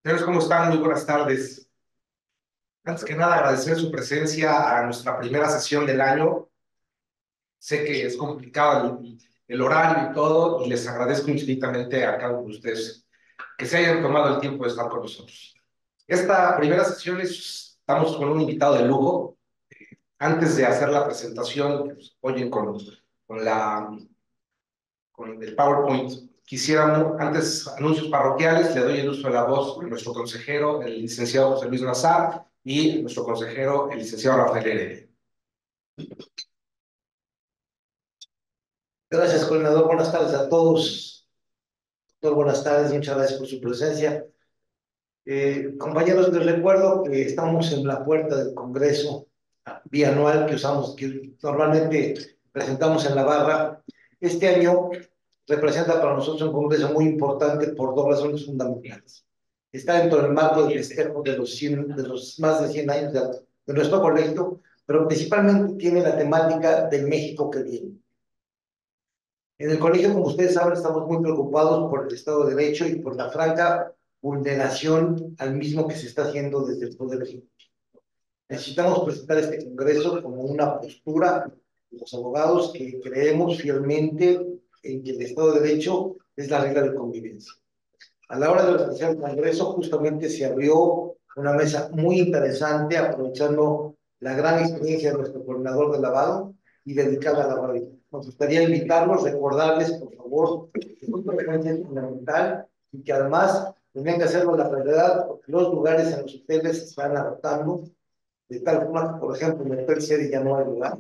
Señores, ¿cómo están? Muy buenas tardes. Antes que nada, agradecer su presencia a nuestra primera sesión del año. Sé que es complicado el horario y todo, y les agradezco infinitamente a cada uno de ustedes que se hayan tomado el tiempo de estar con nosotros. Esta primera sesión estamos con un invitado de lujo. Antes de hacer la presentación, que nos apoyen con con el PowerPoint, quisiéramos, antes, anuncios parroquiales, le doy el uso de la voz a nuestro consejero, el licenciado José Luis Nazar, y a nuestro consejero, el licenciado Rafael Heredia. Gracias, coordinador. Buenas tardes a todos. Doctor, buenas tardes. Muchas gracias por su presencia. Compañeros, les recuerdo que estamos en la puerta del Congreso bianual que normalmente presentamos en la barra. Este año representa para nosotros un congreso muy importante por dos razones fundamentales. Está dentro del marco del festejo de los más de 100 años de nuestro colegio, pero principalmente tiene la temática del México que viene. En el colegio, como ustedes saben, estamos muy preocupados por el Estado de Derecho y por la franca vulneración al mismo que se está haciendo desde el Poder Ejecutivo. Necesitamos presentar este Congreso como una postura de los abogados que creemos fielmente en que el Estado de Derecho es la regla de convivencia. A la hora de organizar el Congreso, justamente se abrió una mesa muy interesante, aprovechando la gran experiencia de nuestro coordinador de lavado y dedicada a la moralidad. Nos gustaría invitarlos, recordarles, por favor, que es una referencia fundamental y que además tendrían que hacerlo la prioridad, porque los lugares en los hoteles se están adaptando, de tal forma que, por ejemplo, en el hotel sede ya no hay lugar.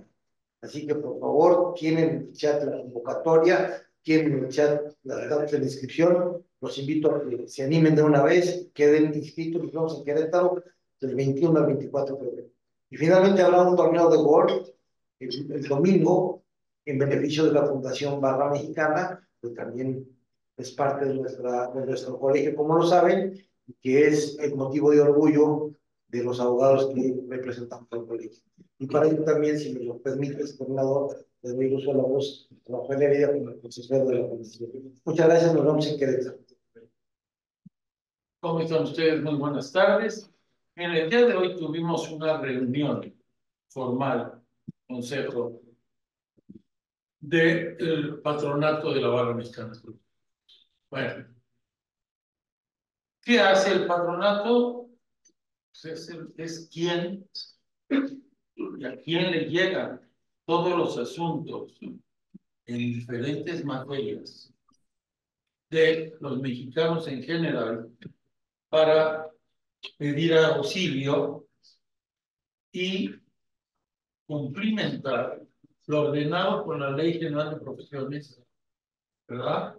Así que, por favor, tienen en el chat la convocatoria, tienen en el chat las datos de la inscripción. Los invito a que se animen de una vez, queden inscritos. Nos vemos en Querétaro del 21 al 24 de febrero. Y finalmente habrá un torneo de golf el domingo en beneficio de la Fundación Barra Mexicana, que también es parte de nuestro colegio, como lo saben, que es el motivo de orgullo de los abogados que representamos al colegio. Y para ello también, si me lo permite, coordinador, le doy uso a la voz a Rafael Heredia como el consejero de la Comisión. Muchas gracias, nos vemos en Querétaro. ¿Cómo están ustedes? Muy buenas tardes. En el día de hoy tuvimos una reunión formal, consejo, del patronato de la Barra Mexicana. Bueno, ¿qué hace el patronato? Pues es quien y a quién le llegan todos los asuntos en diferentes materias de los mexicanos en general para pedir auxilio y cumplimentar lo ordenado por la Ley General de Profesiones, ¿verdad?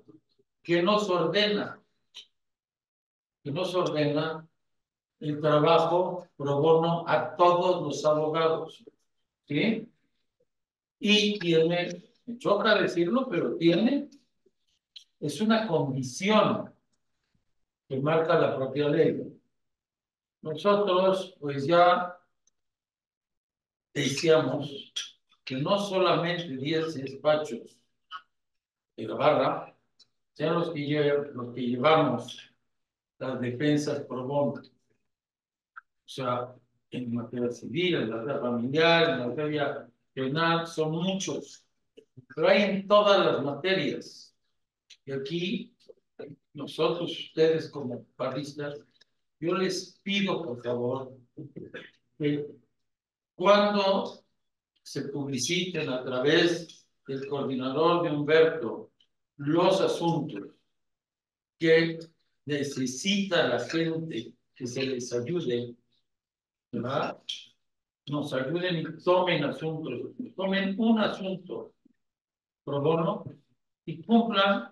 Que nos ordena, que nos ordena el trabajo pro bono a todos los abogados, ¿sí? Y tiene, me choca decirlo, pero tiene, es una condición que marca la propia ley. Nosotros, pues ya decíamos que no solamente 10 despachos de la barra sean los que llevamos las defensas pro bono. O sea, en materia civil, en materia familiar, en materia penal, son muchos. Pero hay en todas las materias. Y aquí, nosotros, ustedes como paristas, yo les pido, por favor, que cuando se publiciten a través del coordinador de Humberto los asuntos que necesita la gente que se les ayude, ¿verdad? Nos ayuden y tomen asuntos, tomen un asunto pro bono y cumplan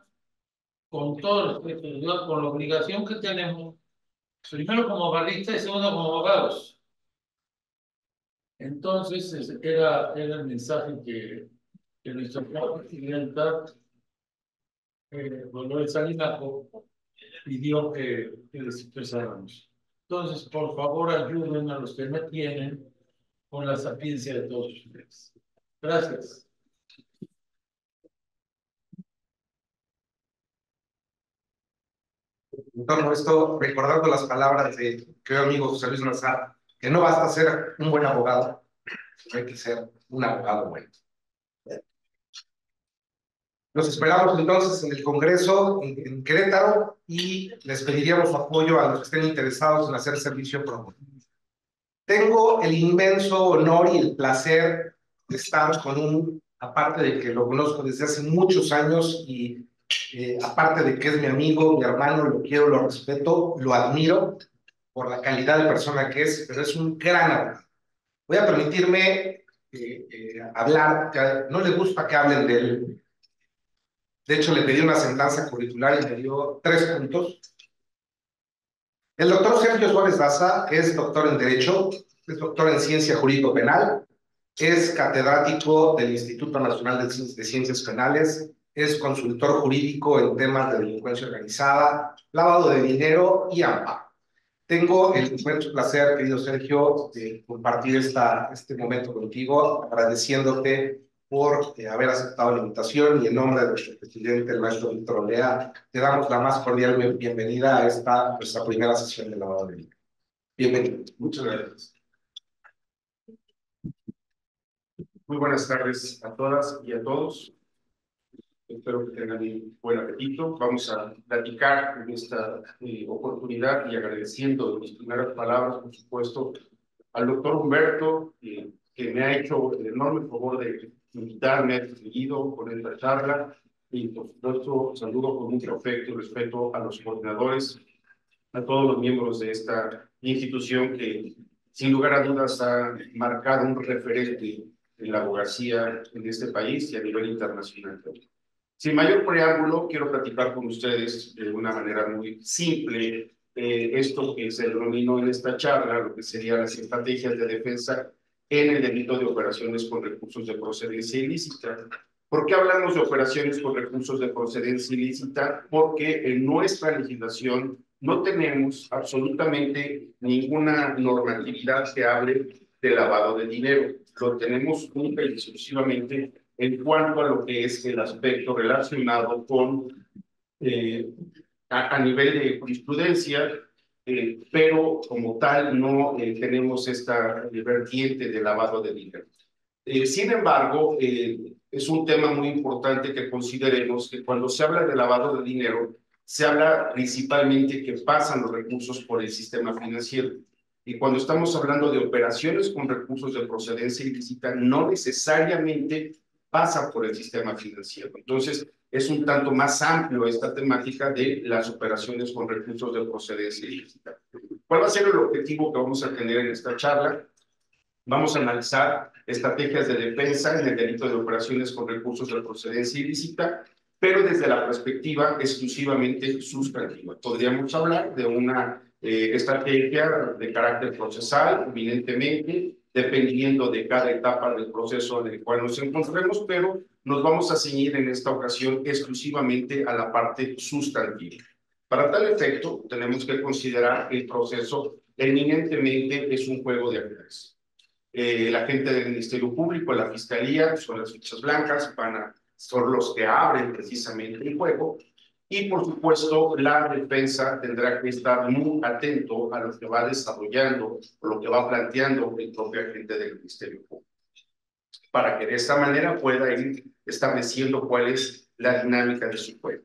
con todo respeto, con la obligación que tenemos, primero como barristas y segundo como abogados. Entonces, era el mensaje que nuestra presidenta, Dolores Salinaco, pidió que les expresáramos. Entonces, por favor, ayuden a los que no tienen con la sapiencia de todos ustedes. Gracias. en torno a esto, recordando las palabras de querido amigo José Luis Nazar, que no basta ser un buen abogado, hay que ser un abogado bueno. Nos esperamos entonces en el Congreso en Querétaro y les pediríamos apoyo a los que estén interesados en hacer servicio pro bono. Tengo el inmenso honor y el placer de estar con aparte de que lo conozco desde hace muchos años y aparte de que es mi amigo, mi hermano, lo quiero, lo respeto, lo admiro por la calidad de persona que es, pero es un gran abogado. Voy a permitirme hablar, que no le gusta que hablen de él. De hecho, le pedí una semblanza curricular y me dio 3 puntos. El doctor Sergio Suárez Daza es doctor en Derecho, es doctor en Ciencia Jurídico Penal, es catedrático del Instituto Nacional de Ciencias Penales, es consultor jurídico en temas de delincuencia organizada, lavado de dinero y amparo. Tengo el inmenso placer, querido Sergio, de compartir este momento contigo, agradeciéndote por haber aceptado la invitación y en nombre de nuestro presidente, el maestro Víctor Olea, te damos la más cordial bienvenida a nuestra primera sesión de lavado de dinero. Bienvenido. Muchas gracias. Muy buenas tardes a todas y a todos. Espero que tengan un buen apetito. Vamos a platicar en esta oportunidad y agradeciendo mis primeras palabras, por supuesto, al doctor Humberto, que me ha hecho el enorme favor de invitarme, ha seguido con esta charla, y por supuesto saludo con mucho afecto y respeto a los coordinadores, a todos los miembros de esta institución que sin lugar a dudas ha marcado un referente en la abogacía en este país y a nivel internacional. Sin mayor preámbulo, quiero platicar con ustedes de una manera muy simple esto que se denominó en esta charla, lo que serían las estrategias de defensa en el delito de operaciones con recursos de procedencia ilícita. ¿Por qué hablamos de operaciones con recursos de procedencia ilícita? Porque en nuestra legislación no tenemos absolutamente ninguna normatividad que hable de lavado de dinero. Lo tenemos única y exclusivamente en cuanto a lo que es el aspecto relacionado con, a nivel de jurisprudencia, pero como tal no tenemos esta vertiente de lavado de dinero. Sin embargo, es un tema muy importante que consideremos que cuando se habla de lavado de dinero, se habla principalmente que pasan los recursos por el sistema financiero. Y cuando estamos hablando de operaciones con recursos de procedencia ilícita, no necesariamente pasa por el sistema financiero. Entonces, es un tanto más amplio esta temática de las operaciones con recursos de procedencia ilícita. ¿Cuál va a ser el objetivo que vamos a tener en esta charla? Vamos a analizar estrategias de defensa en el delito de operaciones con recursos de procedencia ilícita, pero desde la perspectiva exclusivamente sustantiva. Podríamos hablar de una estrategia de carácter procesal, evidentemente, dependiendo de cada etapa del proceso en el cual nos encontremos, pero nos vamos a ceñir en esta ocasión exclusivamente a la parte sustantiva. Para tal efecto, tenemos que considerar el proceso eminentemente es un juego de actores. La gente del Ministerio Público, la Fiscalía, son las fichas blancas, son los que abren precisamente el juego, y por supuesto la defensa tendrá que estar muy atento a lo que va desarrollando o lo que va planteando el propio agente del Ministerio Público, para que de esta manera pueda ir estableciendo cuál es la dinámica de su juego.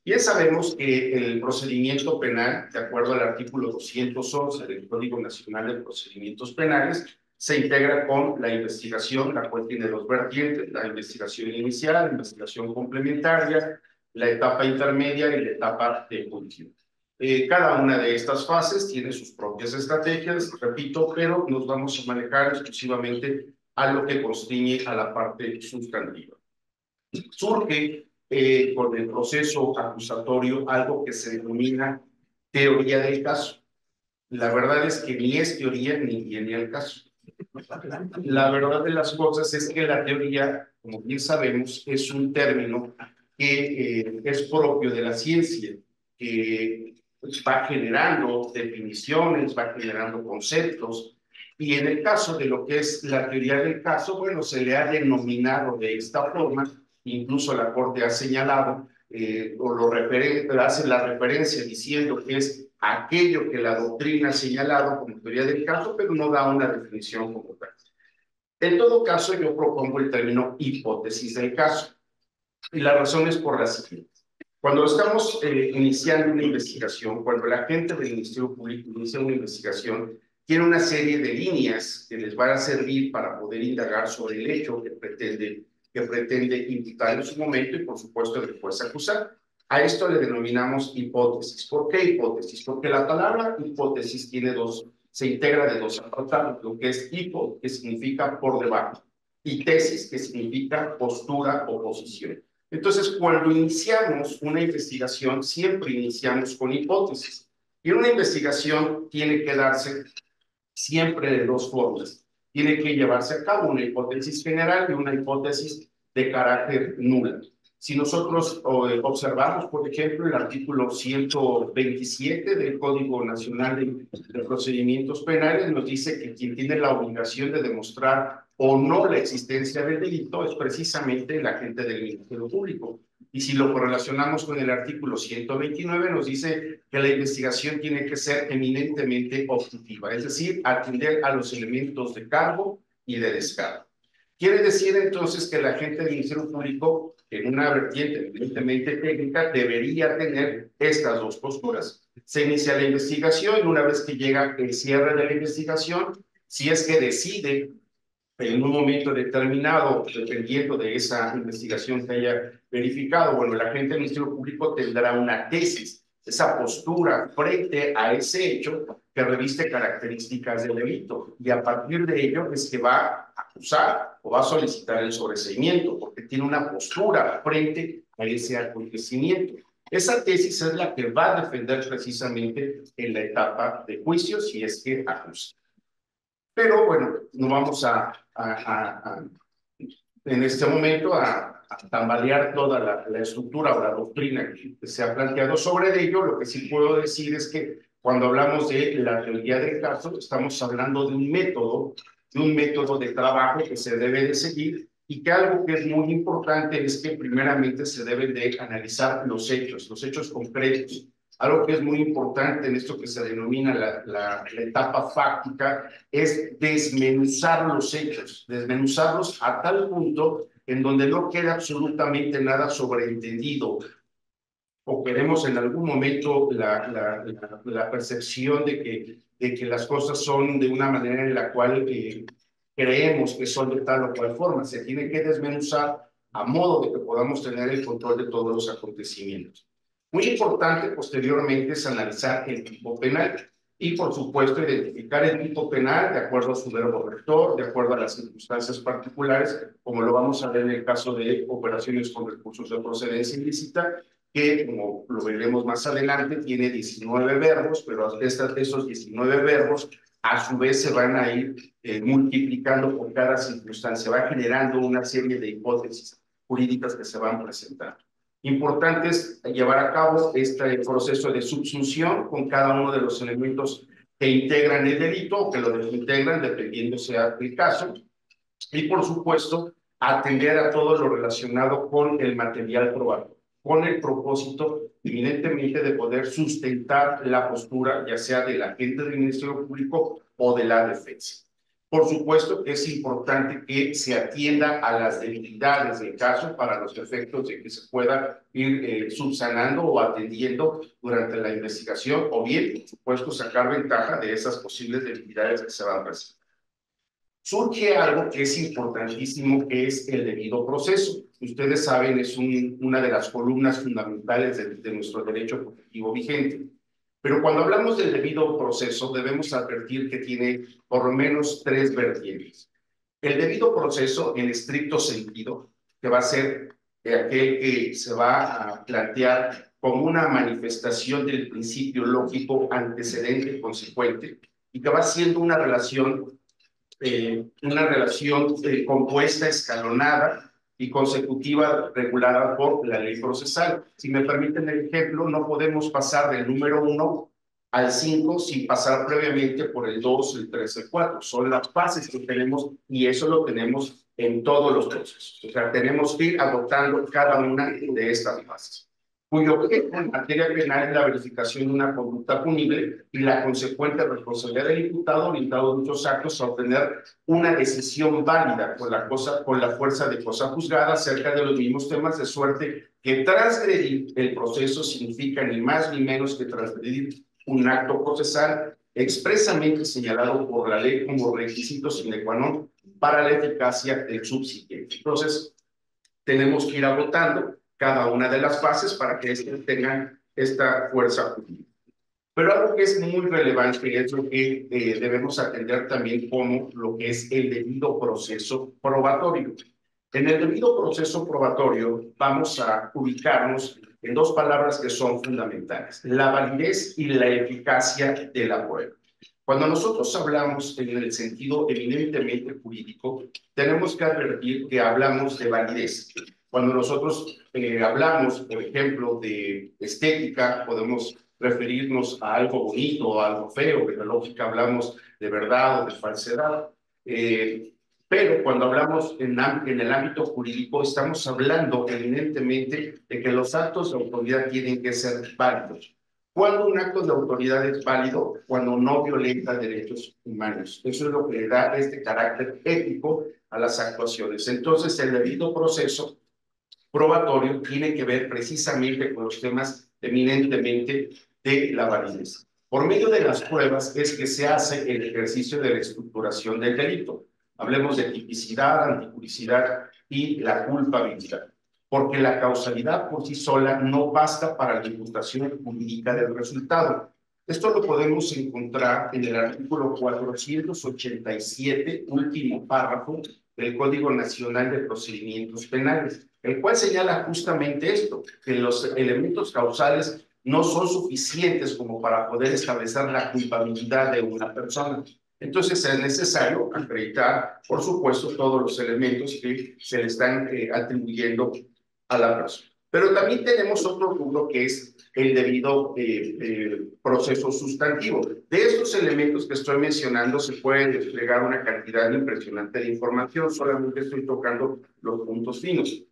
Bien sabemos que el procedimiento penal, de acuerdo al artículo 211 del Código Nacional de Procedimientos Penales, se integra con la investigación, la cual tiene dos vertientes: la investigación inicial, la investigación complementaria, la etapa intermedia y la etapa de juicio. Cada una de estas fases tiene sus propias estrategias, repito, pero nos vamos a manejar exclusivamente a lo que constriñe a la parte sustantiva. Surge con el proceso acusatorio algo que se denomina teoría del caso. La verdad es que ni es teoría ni viene al caso. La verdad de las cosas es que la teoría, como bien sabemos, es un término que es propio de la ciencia, que va generando definiciones, va generando conceptos, y en el caso de lo que es la teoría del caso, bueno, se le ha denominado de esta forma, incluso la Corte ha señalado o hace la referencia diciendo que es aquello que la doctrina ha señalado como teoría del caso, pero no da una definición como tal. En todo caso, yo propongo el término hipótesis del caso. Y la razón es por la siguiente. Cuando estamos iniciando una investigación, cuando la gente del Ministerio Público inicia una investigación, tiene una serie de líneas que les van a servir para poder indagar sobre el hecho que pretende imputar en su momento y, por supuesto, después acusar. A esto le denominamos hipótesis. ¿Por qué hipótesis? Porque la palabra hipótesis se integra de dos apartados, lo que es hipo, que significa por debajo, y tesis, que significa postura o posición. Entonces, cuando iniciamos una investigación, siempre iniciamos con hipótesis. Y una investigación tiene que darse siempre de dos formas. Tiene que llevarse a cabo una hipótesis general y una hipótesis de carácter nula. Si nosotros observamos, por ejemplo, el artículo 127 del Código Nacional de Procedimientos Penales, nos dice que quien tiene la obligación de demostrar o no la existencia del delito es precisamente el agente del Ministerio Público. Y si lo correlacionamos con el artículo 129, nos dice que la investigación tiene que ser eminentemente objetiva, es decir, atender a los elementos de cargo y de descargo. Quiere decir entonces que el agente del Ministerio Público, en una vertiente evidentemente técnica, debería tener estas dos posturas. Se inicia la investigación y una vez que llega el cierre de la investigación, si es que decide en un momento determinado, dependiendo de esa investigación que haya verificado, bueno, el agente del Ministerio Público tendrá una tesis, esa postura frente a ese hecho que reviste características del delito, y a partir de ello es que va a acusar o va a solicitar el sobreseimiento, porque tiene una postura frente a ese acontecimiento. Esa tesis es la que va a defender precisamente en la etapa de juicio, si es que acusa. Pero bueno, no vamos en este momento a tambalear toda la estructura o la doctrina que se ha planteado sobre ello. Lo que sí puedo decir es que cuando hablamos de la teoría del caso, estamos hablando de un método de trabajo que se debe de seguir, y que algo que es muy importante es que primeramente se deben de analizar los hechos concretos. Algo que es muy importante en esto que se denomina la etapa fáctica es desmenuzar los hechos, desmenuzarlos a tal punto en donde no quede absolutamente nada sobreentendido, o queremos en algún momento la percepción de que las cosas son de una manera en la cual creemos que son de tal o cual forma. Se tiene que desmenuzar a modo de que podamos tener el control de todos los acontecimientos. Muy importante posteriormente es analizar el tipo penal y, por supuesto, identificar el tipo penal de acuerdo a su verbo rector, de acuerdo a las circunstancias particulares, como lo vamos a ver en el caso de operaciones con recursos de procedencia ilícita, que, como lo veremos más adelante, tiene 19 verbos, pero esos 19 verbos a su vez se van a ir multiplicando por cada circunstancia, va generando una serie de hipótesis jurídicas que se van presentando. Importante es llevar a cabo este proceso de subsunción con cada uno de los elementos que integran el delito o que lo desintegran, dependiendo sea el caso. Y, por supuesto, atender a todo lo relacionado con el material probado, con el propósito, evidentemente, de poder sustentar la postura, ya sea del agente del Ministerio Público o de la defensa. Por supuesto que es importante que se atienda a las debilidades del caso para los efectos de que se pueda ir subsanando o atendiendo durante la investigación, o bien, por supuesto, sacar ventaja de esas posibles debilidades que se van a presentar. Surge algo que es importantísimo, que es el debido proceso. Ustedes saben, es una de las columnas fundamentales de nuestro derecho positivo vigente. Pero cuando hablamos del debido proceso, debemos advertir que tiene por lo menos tres vertientes. El debido proceso, en estricto sentido, que va a ser aquel que se va a plantear como una manifestación del principio lógico antecedente y consecuente, y que va siendo una relación compuesta, escalonada y consecutiva, regulada por la ley procesal. Si me permiten el ejemplo, no podemos pasar del número 1 al 5 sin pasar previamente por el 2, el 3, el 4. Son las fases que tenemos, y eso lo tenemos en todos los procesos. O sea, tenemos que ir adoptando cada una de estas fases. cuyo objeto en materia penal es la verificación de una conducta punible y la consecuente responsabilidad del imputado orientado a dichos actos a obtener una decisión válida con la fuerza de cosa juzgada acerca de los mismos temas, de suerte que transgredir el proceso significa ni más ni menos que transgredir un acto procesal expresamente señalado por la ley como requisito sine qua non para la eficacia del subsiguiente. Entonces, tenemos que ir agotando cada una de las fases para que tengan esta fuerza jurídica. Pero algo que es muy relevante es lo que debemos atender también como lo que es el debido proceso probatorio. En el debido proceso probatorio vamos a ubicarnos en dos palabras que son fundamentales: la validez y la eficacia de la prueba. Cuando nosotros hablamos en el sentido eminentemente jurídico, tenemos que advertir que hablamos de validez. Cuando nosotros hablamos, por ejemplo, de estética, podemos referirnos a algo bonito o a algo feo. En la lógica hablamos de verdad o de falsedad. Pero cuando hablamos en el ámbito jurídico, estamos hablando evidentemente de que los actos de autoridad tienen que ser válidos. ¿Cuándo un acto de autoridad es válido? Cuando no violenta derechos humanos. Eso es lo que le da este carácter ético a las actuaciones. Entonces, el debido proceso probatorio tiene que ver precisamente con los temas eminentemente de la validez. Por medio de las pruebas es que se hace el ejercicio de la estructuración del delito. Hablemos de tipicidad, anticulicidad y la culpabilidad, porque la causalidad por sí sola no basta para la imputación jurídica del resultado. Esto lo podemos encontrar en el artículo 487, último párrafo del Código Nacional de Procedimientos Penales, el cual señala justamente esto, que los elementos causales no son suficientes como para poder establecer la culpabilidad de una persona. Entonces es necesario acreditar, por supuesto, todos los elementos que se le están atribuyendo a la persona. Pero también tenemos otro rubro que es el debido proceso sustantivo. De estos elementos que estoy mencionando se puede desplegar una cantidad impresionante de información, solamente estoy tocando los puntos finos.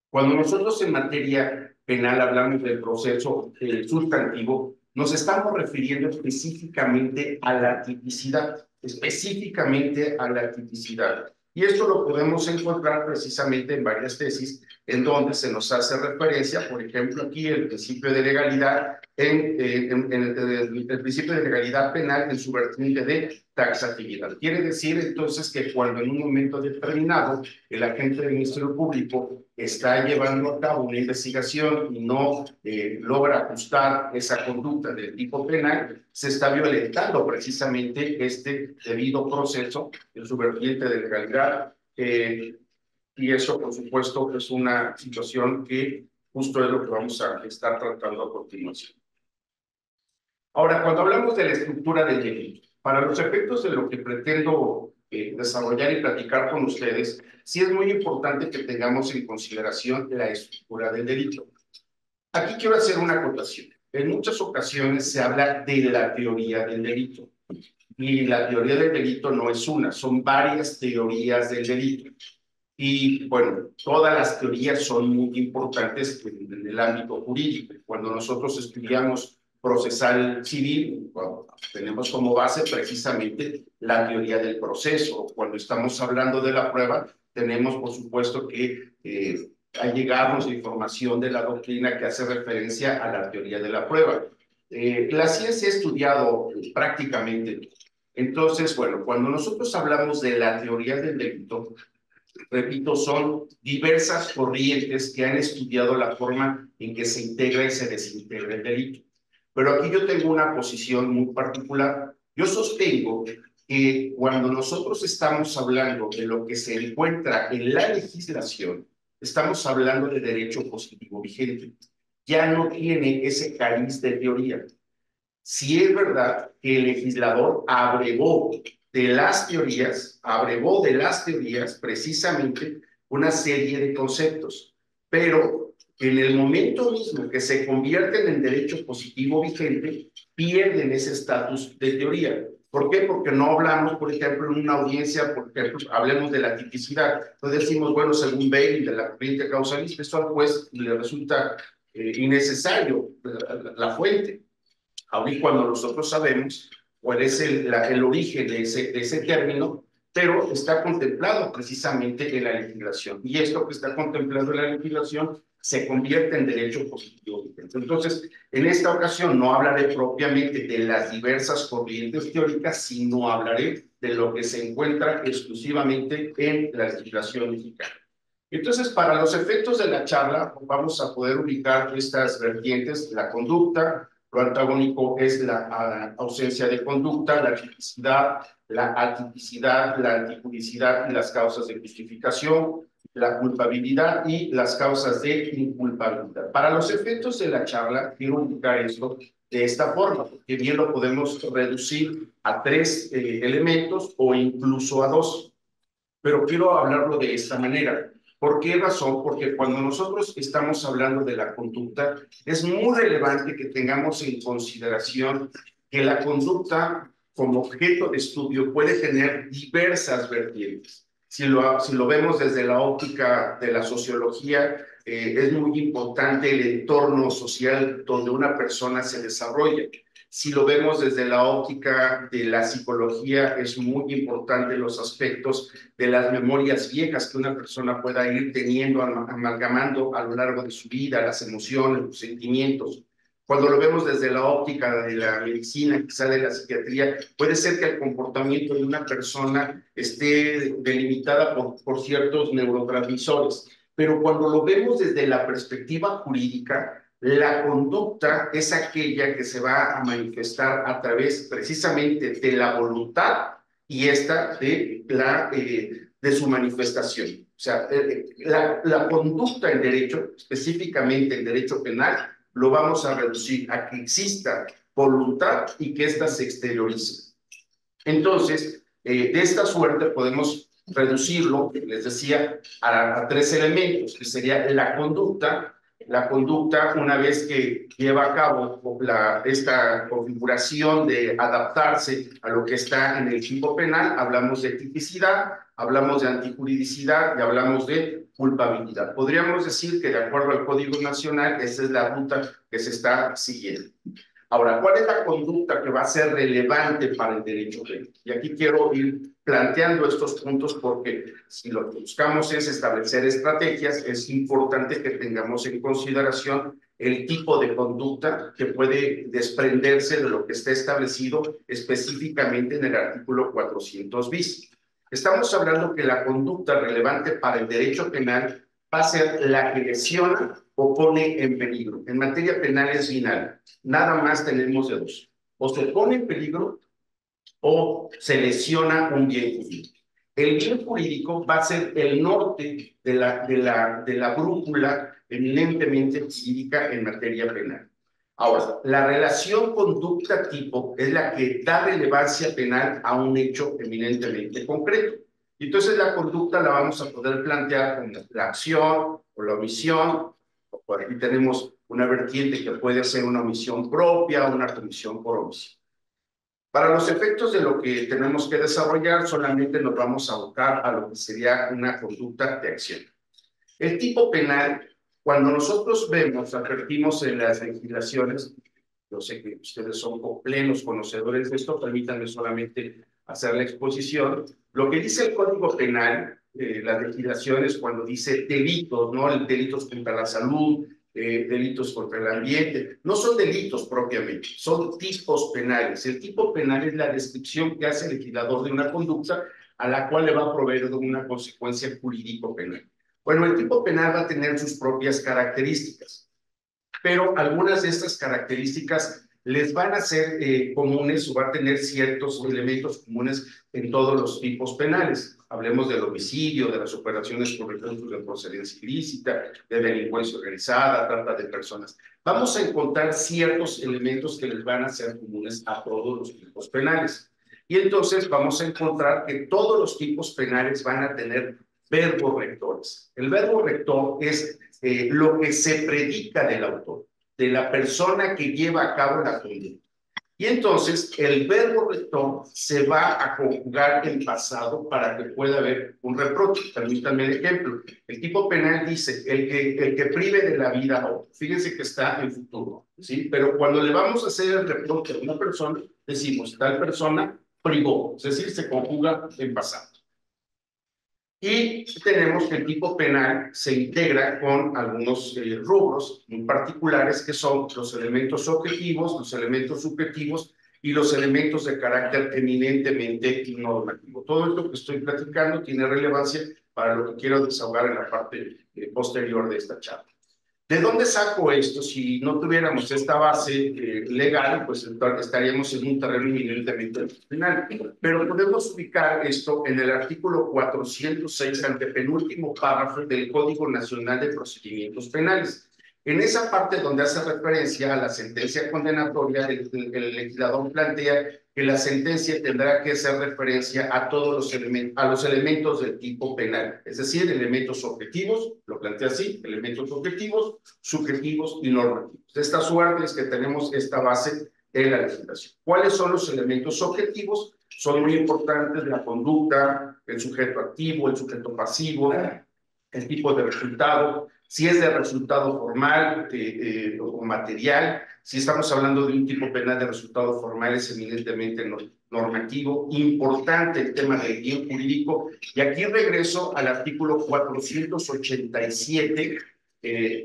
Cuando nosotros en materia penal hablamos del proceso sustantivo, nos estamos refiriendo específicamente a la tipicidad, Y esto lo podemos encontrar precisamente en varias tesis en donde se nos hace referencia, por ejemplo, aquí el principio de legalidad, el principio de legalidad penal en su vertiente de taxatividad. Quiere decir entonces que cuando en un momento determinado el agente del Ministerio Público está llevando a cabo una investigación y no logra ajustar esa conducta del tipo penal, se está violentando precisamente este debido proceso en su vertiente de legalidad. Y eso, por supuesto, es una situación que justo es lo que vamos a estar tratando a continuación. Ahora, cuando hablamos de la estructura del delito, para los efectos de lo que pretendo desarrollar y platicar con ustedes, sí es muy importante que tengamos en consideración la estructura del delito. Aquí quiero hacer una acotación. En muchas ocasiones se habla de la teoría del delito. Y la teoría del delito no es una, son varias teorías del delito. Y bueno, todas las teorías son muy importantes en el ámbito jurídico. Cuando nosotros estudiamos procesal civil, bueno, tenemos como base precisamente la teoría del proceso. Cuando estamos hablando de la prueba, tenemos por supuesto que allegarnos de información de la doctrina que hace referencia a la teoría de la prueba. La ciencia ha estudiado prácticamente. Entonces, bueno, cuando nosotros hablamos de la teoría del delito, repito, son diversas corrientes que han estudiado la forma en que se integra y se desintegra el delito. Pero aquí yo tengo una posición muy particular. Yo sostengo que cuando nosotros estamos hablando de lo que se encuentra en la legislación, estamos hablando de derecho positivo vigente. Ya no tiene ese cariz de teoría. Sí es verdad que el legislador abrevó de las teorías precisamente una serie de conceptos, pero en el momento mismo que se convierten en derecho positivo vigente, pierden ese estatus de teoría. ¿Por qué? Porque no hablamos, por ejemplo, en una audiencia, por ejemplo, hablemos de la tipicidad. Entonces decimos, bueno, según Bailey, de la corriente causalista, esto al juez le resulta innecesario la fuente, aun y cuando nosotros sabemos cuál es el origen de ese término, pero está contemplado precisamente en la legislación. Y esto que está contemplado en la legislación se convierte en derecho positivo. Entonces, en esta ocasión no hablaré propiamente de las diversas corrientes teóricas, sino hablaré de lo que se encuentra exclusivamente en la legislación mexicana. Entonces, para los efectos de la charla, vamos a poder ubicar estas vertientes: la conducta, lo antagónico es la ausencia de conducta, la tipicidad, la atipicidad, la antijuricidad y las causas de justificación, la culpabilidad y las causas de inculpabilidad. Para los efectos de la charla, quiero ubicar esto de esta forma, que bien lo podemos reducir a 3 elementos o incluso a 2. Pero quiero hablarlo de esta manera. ¿Por qué razón? Porque cuando nosotros estamos hablando de la conducta, es muy relevante que tengamos en consideración que la conducta como objeto de estudio puede tener diversas vertientes. Si lo vemos desde la óptica de la sociología, es muy importante el entorno social donde una persona se desarrolla. Si lo vemos desde la óptica de la psicología, es muy importante los aspectos de las memorias viejas que una persona pueda ir teniendo, amalgamando a lo largo de su vida, las emociones, los sentimientos. Cuando lo vemos desde la óptica de la medicina, quizá de la psiquiatría, puede ser que el comportamiento de una persona esté delimitada por ciertos neurotransmisores. Pero cuando lo vemos desde la perspectiva jurídica, la conducta es aquella que se va a manifestar a través precisamente de la voluntad y esta de su manifestación. O sea, la conducta en derecho, específicamente en derecho penal, lo vamos a reducir a que exista voluntad y que ésta se exteriorice. Entonces, de esta suerte podemos reducirlo, les decía, a 3 elementos, que sería la conducta. La conducta, una vez que lleva a cabo esta configuración de adaptarse a lo que está en el tipo penal, hablamos de tipicidad, hablamos de antijuridicidad y hablamos de culpabilidad. Podríamos decir que de acuerdo al Código Nacional, esa es la ruta que se está siguiendo. Ahora, ¿cuál es la conducta que va a ser relevante para el derecho penal? Y aquí quiero ir planteando estos puntos porque si lo que buscamos es establecer estrategias, es importante que tengamos en consideración el tipo de conducta que puede desprenderse de lo que está establecido específicamente en el artículo 400 bis. Estamos hablando que la conducta relevante para el derecho penal va a ser la que lesiona o pone en peligro. En materia penal es binario. Nada más tenemos de 2. O se pone en peligro o se lesiona un bien jurídico. El bien jurídico va a ser el norte de la brújula eminentemente jurídica en materia penal. Ahora, la relación conducta-tipo es la que da relevancia penal a un hecho eminentemente concreto. Entonces, la conducta la vamos a poder plantear como la acción o la omisión. Por aquí tenemos una vertiente que puede ser una omisión propia o una comisión por omisión. Para los efectos de lo que tenemos que desarrollar, solamente nos vamos a abocar a lo que sería una conducta de acción. El tipo penal, cuando nosotros advertimos en las legislaciones, yo sé que ustedes son plenos conocedores de esto, permítanme solamente hacer la exposición. Lo que dice el Código Penal, las legislaciones, cuando dice delitos, ¿no? Delitos contra la salud, delitos contra el ambiente, no son delitos propiamente, son tipos penales. El tipo penal es la descripción que hace el legislador de una conducta a la cual le va a proveer de una consecuencia jurídico-penal. Bueno, el tipo penal va a tener sus propias características, pero algunas de estas características les van a ser comunes o va a tener ciertos elementos comunes en todos los tipos penales. Hablemos del homicidio, de las operaciones por recursos de procedencia ilícita, de delincuencia organizada, trata de personas. Vamos a encontrar ciertos elementos que les van a ser comunes a todos los tipos penales. Y entonces vamos a encontrar que todos los tipos penales van a tener verbos rectores. El verbo rector es lo que se predica del autor, de la persona que lleva a cabo la conducta. Y entonces el verbo rector se va a conjugar en pasado para que pueda haber un reproche. Permítanme el ejemplo. El tipo penal dice, el que prive de la vida a otro. Fíjense que está en futuro, ¿sí? Pero cuando le vamos a hacer el reproche a una persona, decimos, tal persona privó, es decir, se conjuga en pasado. Y tenemos que el tipo penal se integra con algunos rubros muy particulares que son los elementos objetivos, los elementos subjetivos y los elementos de carácter eminentemente normativo. Todo esto que estoy platicando tiene relevancia para lo que quiero desahogar en la parte posterior de esta charla. ¿De dónde saco esto? Si no tuviéramos esta base legal, pues estaríamos en un terreno eminentemente penal. Pero podemos ubicar esto en el artículo 406, antepenúltimo párrafo del Código Nacional de Procedimientos Penales. En esa parte donde hace referencia a la sentencia condenatoria, el legislador plantea que la sentencia tendrá que hacer referencia a todos los elementos del tipo penal, es decir, elementos objetivos, lo plantea así, elementos objetivos, subjetivos y normativos. De esta suerte es que tenemos esta base en la legislación. ¿Cuáles son los elementos objetivos? Son muy importantes: la conducta, el sujeto activo, el sujeto pasivo, el tipo de resultado, si es de resultado formal o material. Si estamos hablando de un tipo penal de resultado formal, es eminentemente normativo. Importante el tema del bien jurídico. Y aquí regreso al artículo 487,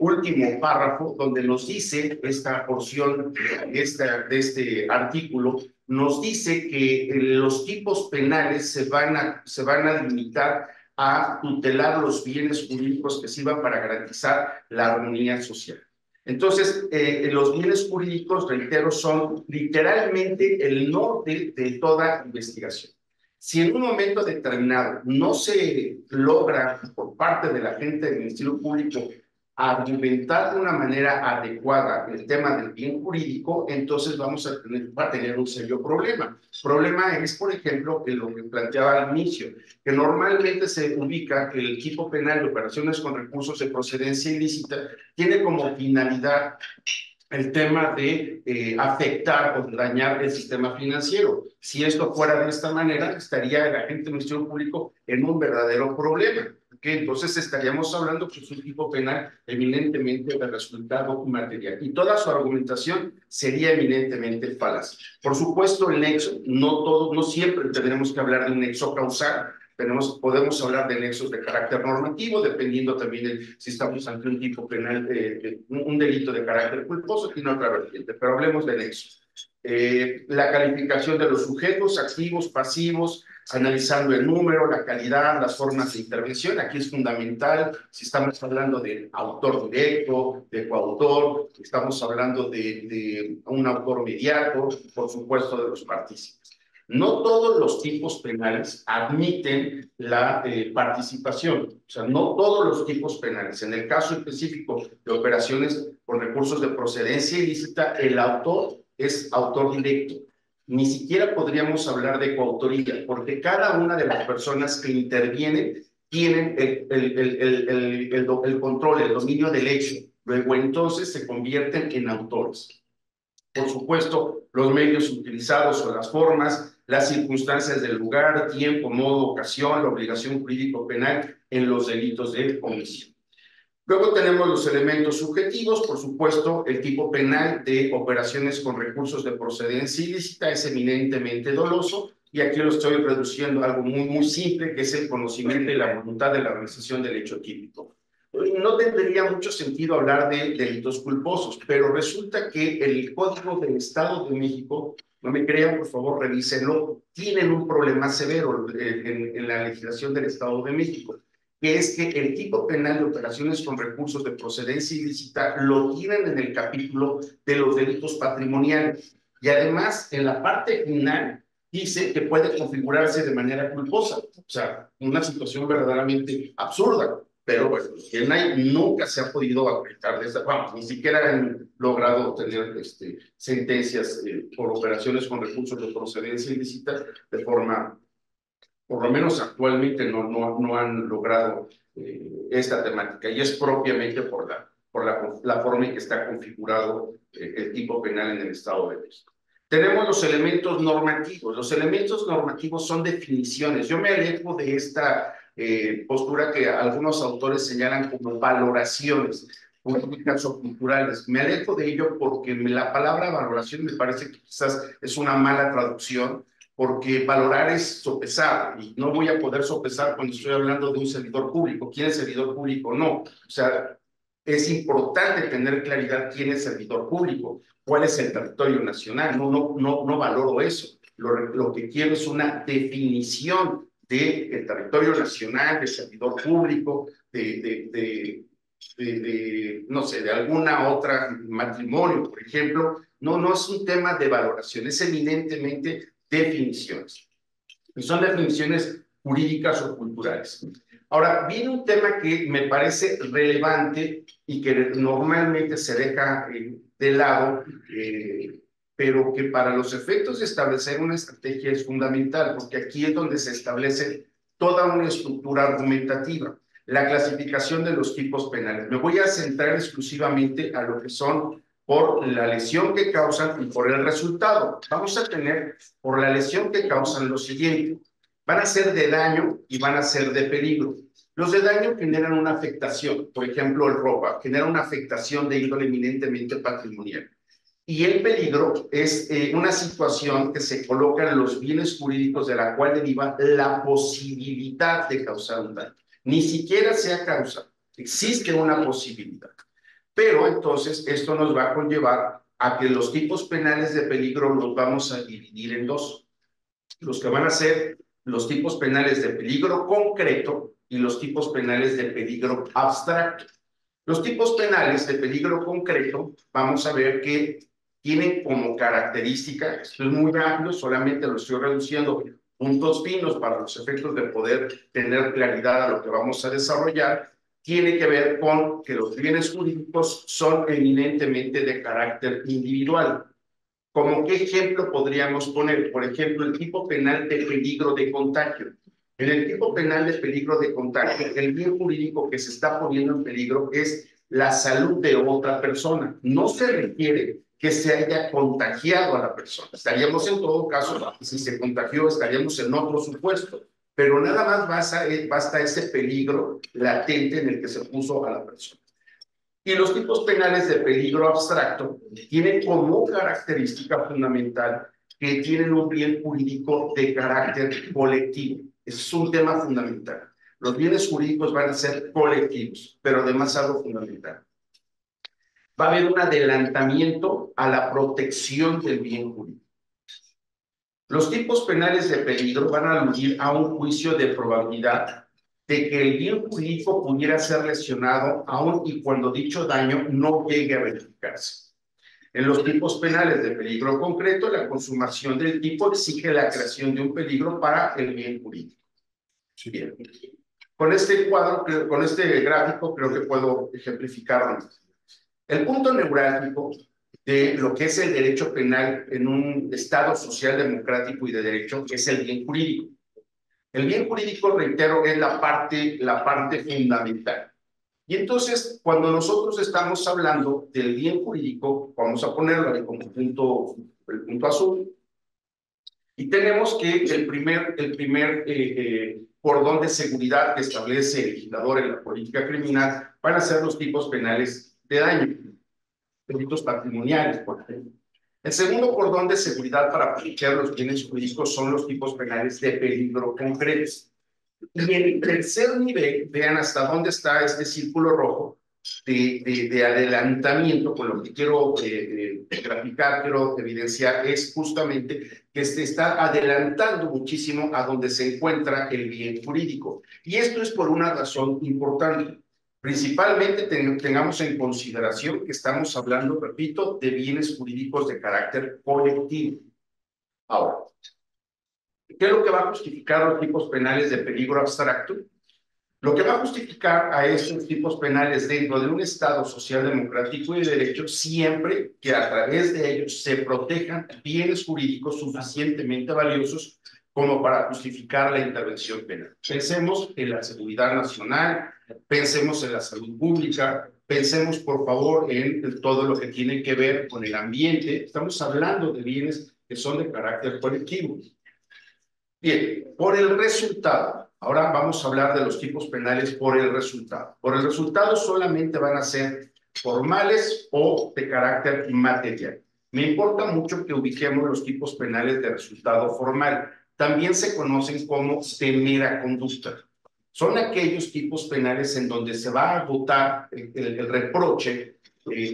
último párrafo, donde nos dice esta porción de este artículo, nos dice que los tipos penales se van a limitar a tutelar los bienes jurídicos que sirvan para garantizar la armonía social. Entonces, los bienes jurídicos, reitero, son literalmente el norte de toda investigación. Si en un momento determinado no se logra por parte de la gente del Ministerio Público argumentar de una manera adecuada el tema del bien jurídico, entonces vamos a tener un serio problema. El problema es, por ejemplo, que lo que planteaba al inicio, que normalmente se ubica que el tipo penal de operaciones con recursos de procedencia ilícita tiene como finalidad el tema de afectar o dañar el sistema financiero. Si esto fuera de esta manera, estaría el agente del Ministerio Público en un verdadero problema, que entonces estaríamos hablando que es un tipo penal eminentemente de resultado material. Y toda su argumentación sería eminentemente falaz. Por supuesto, el nexo, no siempre tendremos que hablar de un nexo causal. Podemos hablar de nexos de carácter normativo, dependiendo también de si estamos ante un tipo penal, un delito de carácter culposo, tiene otra vertiente, pero hablemos de nexos. La calificación de los sujetos, activos, pasivos, analizando el número, la calidad, las formas de intervención. Aquí es fundamental si estamos hablando de autor directo, de coautor, estamos hablando de un autor mediato, por supuesto de los partícipes. No todos los tipos penales admiten la participación, o sea, no todos los tipos penales. En el caso específico de operaciones con recursos de procedencia ilícita, el autor es autor directo. Ni siquiera podríamos hablar de coautoría, porque cada una de las personas que intervienen tienen el control, el dominio del hecho. Luego entonces se convierten en autores. Por supuesto, los medios utilizados o las formas, las circunstancias del lugar, tiempo, modo, ocasión, la obligación jurídico-penal en los delitos de omisión. Luego tenemos los elementos subjetivos. Por supuesto, el tipo penal de operaciones con recursos de procedencia ilícita es eminentemente doloso, y aquí lo estoy reduciendo a algo muy simple, que es el conocimiento y la voluntad de la organización del hecho típico. No tendría mucho sentido hablar de delitos culposos, pero resulta que el Código del Estado de México, no me crean, por favor, revísenlo, tienen un problema severo en la legislación del Estado de México, que es que el tipo penal de operaciones con recursos de procedencia ilícita lo tienen en el capítulo de los delitos patrimoniales. Y además, en la parte final, dice que puede configurarse de manera culposa. O sea, una situación verdaderamente absurda. Pero bueno, el nunca se ha podido aplicar de esta, vamos, ni siquiera han logrado obtener sentencias por operaciones con recursos de procedencia ilícita de forma, por lo menos actualmente no han logrado esta temática, y es propiamente por la forma en que está configurado el tipo penal en el Estado de México. Tenemos los elementos normativos. Los elementos normativos son definiciones. Yo me alejo de esta postura que algunos autores señalan como valoraciones políticas o culturales. Me alejo de ello porque la palabra valoración me parece que quizás es una mala traducción, porque valorar es sopesar, y no voy a poder sopesar cuando estoy hablando de un servidor público. ¿Quién es servidor público? No. O sea, es importante tener claridad quién es servidor público, cuál es el territorio nacional. No valoro eso. Lo que quiero es una definición del territorio nacional, de servidor público, no sé, de alguna otra matrimonio, por ejemplo. No es un tema de valoración, es eminentemente definiciones. Y son definiciones jurídicas o culturales. Ahora, viene un tema que me parece relevante y que normalmente se deja de lado, pero que para los efectos de establecer una estrategia es fundamental, porque aquí es donde se establece toda una estructura argumentativa, la clasificación de los tipos penales. Me voy a centrar exclusivamente a lo que son por la lesión que causan y por el resultado. Vamos a tener por la lesión que causan lo siguiente. Van a ser de daño y van a ser de peligro. Los de daño generan una afectación, por ejemplo, el robo genera una afectación de índole eminentemente patrimonial. Y el peligro es una situación que se coloca en los bienes jurídicos de la cual deriva la posibilidad de causar un daño. Ni siquiera sea causa, existe una posibilidad. Pero entonces esto nos va a conllevar a que los tipos penales de peligro los vamos a dividir en dos. Los que van a ser los tipos penales de peligro concreto y los tipos penales de peligro abstracto. Los tipos penales de peligro concreto, vamos a ver que tienen como característica, esto es muy amplio, solamente lo estoy reduciendo puntos finos para los efectos de poder tener claridad a lo que vamos a desarrollar, tiene que ver con que los bienes jurídicos son eminentemente de carácter individual. ¿Como qué ejemplo podríamos poner? Por ejemplo, el tipo penal de peligro de contagio. En el tipo penal de peligro de contagio, el bien jurídico que se está poniendo en peligro es la salud de otra persona. No se requiere que se haya contagiado a la persona. Estaríamos en todo caso, si se contagió, estaríamos en otro supuesto. Pero nada más basta ese peligro latente en el que se puso a la persona. Y los tipos penales de peligro abstracto tienen como característica fundamental que tienen un bien jurídico de carácter colectivo. Es un tema fundamental. Los bienes jurídicos van a ser colectivos, pero además algo fundamental. Va a haber un adelantamiento a la protección del bien jurídico. Los tipos penales de peligro van a aludir a un juicio de probabilidad de que el bien jurídico pudiera ser lesionado aun y cuando dicho daño no llegue a verificarse. En los tipos penales de peligro concreto, la consumación del tipo exige la creación de un peligro para el bien jurídico. Bien. Con este cuadro, con este gráfico, creo que puedo ejemplificarlo. El punto neurálgico de lo que es el derecho penal en un Estado social democrático y de derecho es el bien jurídico. El bien jurídico, reitero, es la parte fundamental. Y entonces, cuando nosotros estamos hablando del bien jurídico, vamos a ponerlo ahí como el punto azul, y tenemos que el primer cordón de seguridad que establece el legislador en la política criminal van a ser los tipos penales de daño, delitos patrimoniales, por ejemplo. El segundo cordón de seguridad para proteger los bienes jurídicos son los tipos penales de peligro concretos. Y en el tercer nivel, vean hasta dónde está este círculo rojo de adelantamiento, con lo que quiero graficar, quiero evidenciar, es justamente que se está adelantando muchísimo a donde se encuentra el bien jurídico. Y esto es por una razón importante. Principalmente tengamos en consideración que estamos hablando, repito, de bienes jurídicos de carácter colectivo. Ahora, ¿qué es lo que va a justificar los tipos penales de peligro abstracto? Lo que va a justificar a estos tipos penales dentro de un Estado social democrático y de derecho siempre que a través de ellos se protejan bienes jurídicos suficientemente valiosos como para justificar la intervención penal. Pensemos en la seguridad nacional, pensemos en la salud pública, pensemos por favor en todo lo que tiene que ver con el ambiente. Estamos hablando de bienes que son de carácter colectivo. Bien, por el resultado. Ahora vamos a hablar de los tipos penales por el resultado. Por el resultado solamente van a ser formales o de carácter material. Me importa mucho que ubiquemos los tipos penales de resultado formal. También se conocen como de mera conducta. Son aquellos tipos penales en donde se va a votar el reproche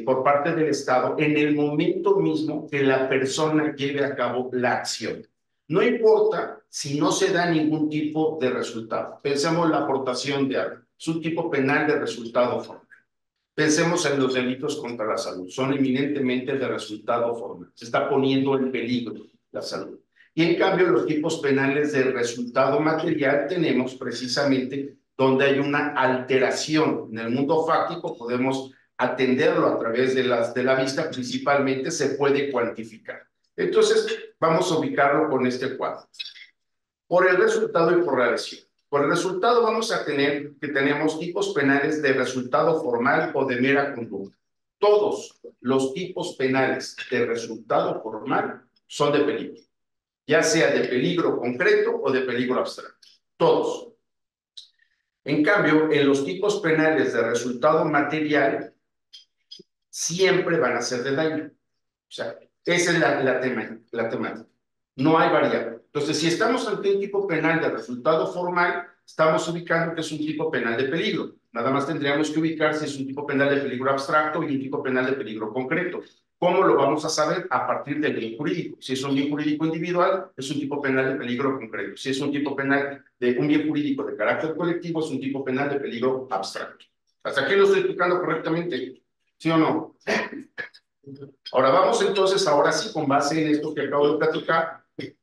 por parte del Estado en el momento mismo que la persona lleve a cabo la acción. No importa si no se da ningún tipo de resultado. Pensemos la aportación de algo. Es un tipo penal de resultado formal. Pensemos en los delitos contra la salud. Son eminentemente de resultado formal. Se está poniendo en peligro la salud. Y en cambio, los tipos penales de resultado material tenemos precisamente donde hay una alteración. En el mundo fáctico podemos atenderlo a través de la vista, principalmente se puede cuantificar. Entonces, vamos a ubicarlo con este cuadro. Por el resultado y por la lesión. Por el resultado vamos a tener que tenemos tipos penales de resultado formal o de mera conducta. Todos los tipos penales de resultado formal son de peligro, ya sea de peligro concreto o de peligro abstracto. Todos. En cambio, en los tipos penales de resultado material, siempre van a ser de daño. O sea, esa es la temática. No hay variable. Entonces, si estamos ante un tipo penal de resultado formal, estamos ubicando que es un tipo penal de peligro. Nada más tendríamos que ubicar si es un tipo penal de peligro abstracto y un tipo penal de peligro concreto. ¿Cómo lo vamos a saber? A partir del bien jurídico. Si es un bien jurídico individual, es un tipo penal de peligro concreto. Si es un tipo penal de un bien jurídico de carácter colectivo, es un tipo penal de peligro abstracto. ¿Hasta aquí lo estoy explicando correctamente? ¿Sí o no? Ahora vamos entonces, ahora sí, con base en esto que acabo de platicar,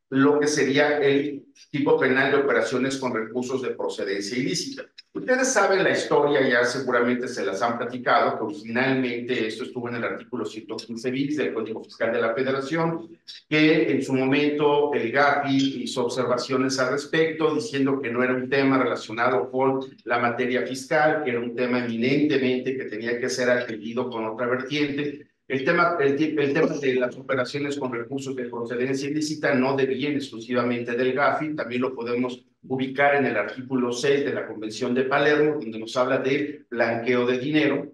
lo que sería el tipo penal de operaciones con recursos de procedencia ilícita. Ustedes saben la historia, ya seguramente se las han platicado, que originalmente esto estuvo en el artículo 115 bis del Código Fiscal de la Federación, que en su momento el GAFI hizo observaciones al respecto, diciendo que no era un tema relacionado con la materia fiscal, que era un tema eminentemente que tenía que ser atendido con otra vertiente. El tema de las operaciones con recursos de procedencia ilícita no deviene exclusivamente del GAFI, también lo podemos ubicar en el artículo 6 de la Convención de Palermo, donde nos habla de blanqueo de dinero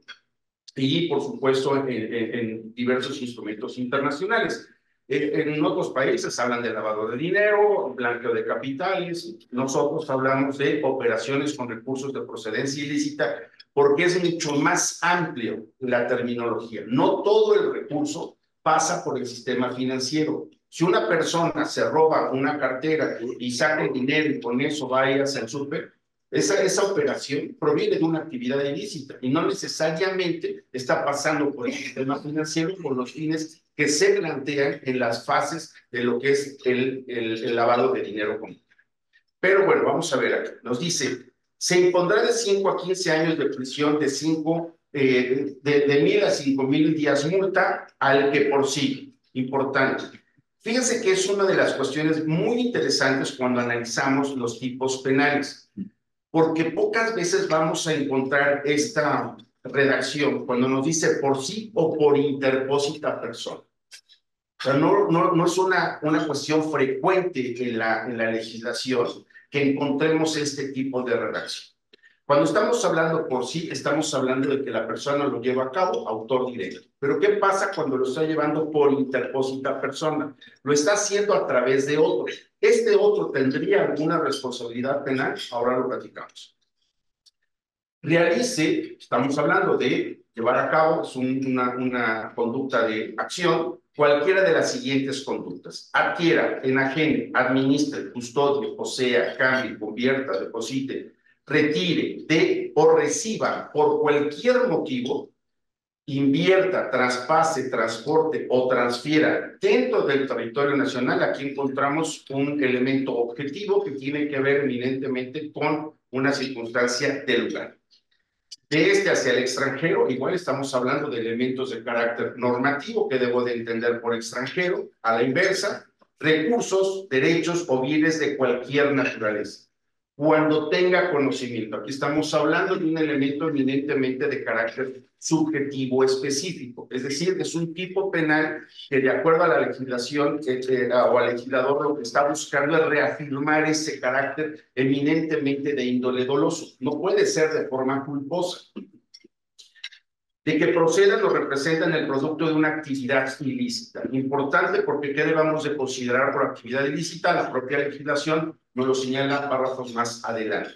y, por supuesto, en diversos instrumentos internacionales. En otros países hablan de lavado de dinero, blanqueo de capitales. Nosotros hablamos de operaciones con recursos de procedencia ilícita porque es mucho más amplio la terminología. No todo el recurso pasa por el sistema financiero. Si una persona se roba una cartera y saca el dinero y con eso va a ir hacia el súper, esa operación proviene de una actividad ilícita y no necesariamente está pasando por el sistema financiero por los fines que se plantean en las fases de lo que es el lavado de dinero común. Pero bueno, vamos a ver aquí. Nos dice, se impondrá de 5 a 15 años de prisión, de 1.000 a 5.000 días multa al que por sí. Importante. Fíjense que es una de las cuestiones muy interesantes cuando analizamos los tipos penales, porque pocas veces vamos a encontrar esta redacción cuando nos dice por sí o por interpósita persona. O sea, no es una cuestión frecuente en la legislación que encontremos este tipo de redacción. Cuando estamos hablando por sí, estamos hablando de que la persona lo lleva a cabo, autor directo. Pero ¿qué pasa cuando lo está llevando por interpósita persona? Lo está haciendo a través de otro. ¿Este otro tendría alguna responsabilidad penal? Ahora lo platicamos. Realice, estamos hablando de llevar a cabo, es una conducta de acción, cualquiera de las siguientes conductas. Adquiera, enajene, administre, custodie, posea, cambie, convierta, deposite, retire, dé o reciba por cualquier motivo, invierta, traspase, transporte o transfiera dentro del territorio nacional. Aquí encontramos un elemento objetivo que tiene que ver eminentemente con una circunstancia del lugar. De este hacia el extranjero, igual estamos hablando de elementos de carácter normativo que debo de entender por extranjero, a la inversa, recursos, derechos o bienes de cualquier naturaleza. cuando tenga conocimiento. Aquí estamos hablando de un elemento eminentemente de carácter subjetivo específico, es decir, es un tipo penal que de acuerdo a la legislación o al legislador lo que está buscando es reafirmar ese carácter eminentemente de índole doloso. No puede ser de forma culposa. De que procedan o representan el producto de una actividad ilícita. Importante porque ¿qué debamos de considerar por actividad ilícita? La propia legislación nos lo señala párrafos más adelante.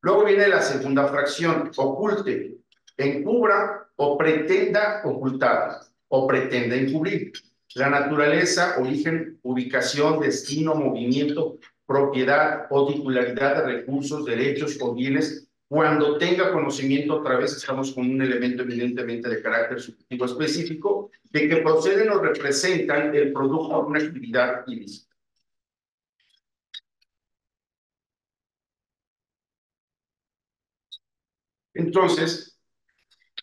Luego viene la segunda fracción, oculte, encubra o pretenda ocultar o pretenda encubrir. La naturaleza, origen, ubicación, destino, movimiento, propiedad o titularidad de recursos, derechos o bienes. Cuando tenga conocimiento, otra vez estamos con un elemento evidentemente de carácter subjetivo específico, de que proceden o representan el producto de una actividad ilícita. Entonces,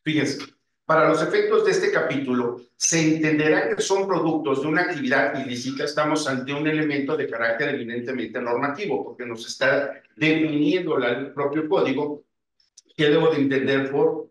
fíjense, para los efectos de este capítulo, se entenderá que son productos de una actividad ilícita. Estamos ante un elemento de carácter evidentemente normativo, porque nos está definiendo el propio código qué debo de entender por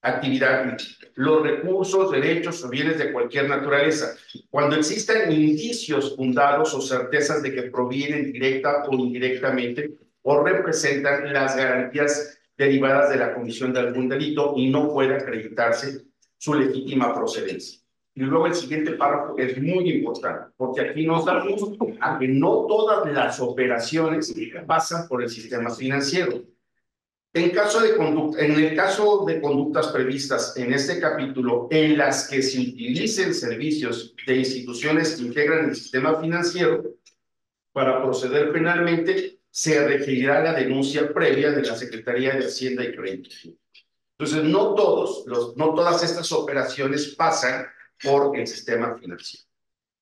actividad ilícita. Los recursos, derechos o bienes de cualquier naturaleza. Cuando existan indicios fundados o certezas de que provienen directa o indirectamente o representan las garantías derivadas de la comisión de algún delito y no puede acreditarse su legítima procedencia. Y luego el siguiente párrafo es muy importante, porque aquí nos damos a que no todas las operaciones pasan por el sistema financiero. En el caso de conductas previstas en este capítulo, en las que se utilicen servicios de instituciones que integran el sistema financiero para proceder penalmente, se requerirá la denuncia previa de la Secretaría de Hacienda y Crédito. Entonces, no todas estas operaciones pasan por el sistema financiero.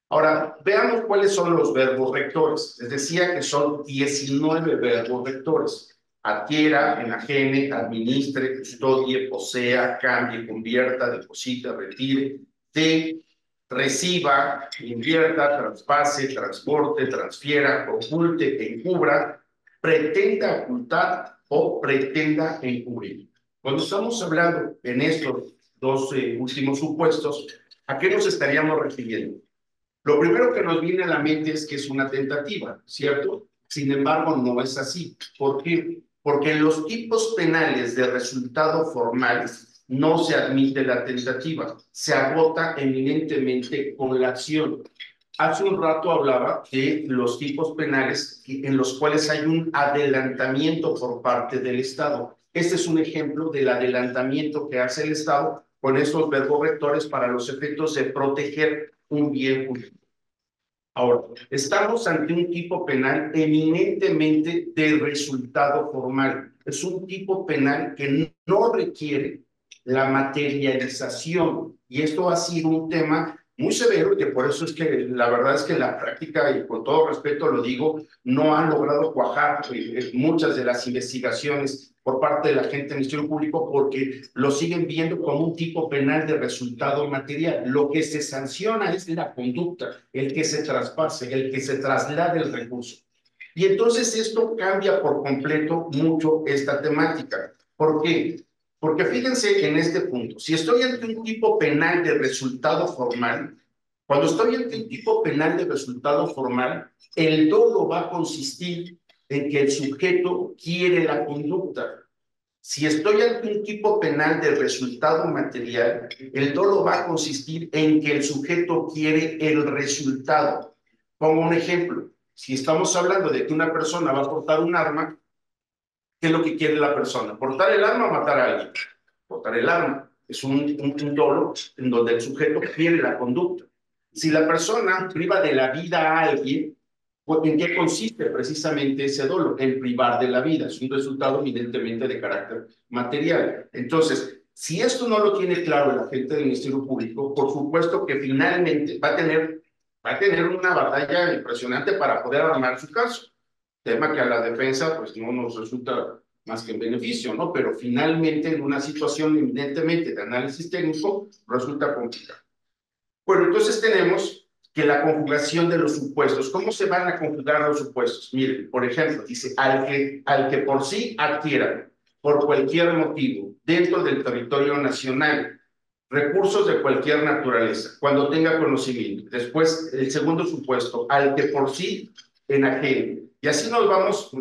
Ahora, veamos cuáles son los verbos rectores. Les decía que son 19 verbos rectores. Adquiera, enajene, administre, custodie, posea, cambie, convierta, deposite, retire, dé, reciba, invierta, traspase, transporte, transfiera, oculte, encubra, pretenda ocultar o pretenda encubrir. Cuando estamos hablando en estos dos últimos supuestos, ¿a qué nos estaríamos refiriendo? Lo primero que nos viene a la mente es que es una tentativa, ¿cierto? Sin embargo, no es así. ¿Por qué? Porque en los tipos penales de resultado formal no se admite la tentativa, se agota eminentemente con la acción. Hace un rato hablaba de los tipos penales en los cuales hay un adelantamiento por parte del Estado. Este es un ejemplo del adelantamiento que hace el Estado con estos verbos rectores para los efectos de proteger un bien público. Ahora, estamos ante un tipo penal eminentemente de resultado formal. Es un tipo penal que no requiere la materialización, y esto ha sido un tema muy severo, y que por eso es que la verdad es que la práctica, y con todo respeto lo digo, no han logrado cuajar muchas de las investigaciones por parte de la gente del Ministerio Público, porque lo siguen viendo como un tipo penal de resultado material. Lo que se sanciona es la conducta, el que se traspase, el que se traslade el recurso. Y entonces esto cambia por completo mucho esta temática. ¿Por qué? Porque fíjense en este punto, si estoy ante un tipo penal de resultado formal, cuando estoy ante un tipo penal de resultado formal, el dolo va a consistir en que el sujeto quiere la conducta. Si estoy ante un tipo penal de resultado material, el dolo va a consistir en que el sujeto quiere el resultado. Pongo un ejemplo. Si estamos hablando de que una persona va a portar un arma, ¿qué es lo que quiere la persona? ¿Portar el arma o matar a alguien? Portar el arma. Es un dolo en donde el sujeto quiere la conducta. Si la persona priva de la vida a alguien, ¿en qué consiste precisamente ese dolo? En privar de la vida. Es un resultado evidentemente de carácter material. Entonces, si esto no lo tiene claro el agente del Ministerio Público, por supuesto que finalmente va a tener una batalla impresionante para poder armar su caso. Tema que a la defensa pues no nos resulta más que en beneficio, ¿no? Pero finalmente en una situación evidentemente de análisis técnico resulta complicado. Bueno, entonces tenemos que la conjugación de los supuestos. ¿Cómo se van a conjugar los supuestos? Miren, por ejemplo, dice, al que por sí adquiera, por cualquier motivo, dentro del territorio nacional, recursos de cualquier naturaleza, cuando tenga conocimiento. Después, el segundo supuesto, al que por sí enajene. Y así lo vamos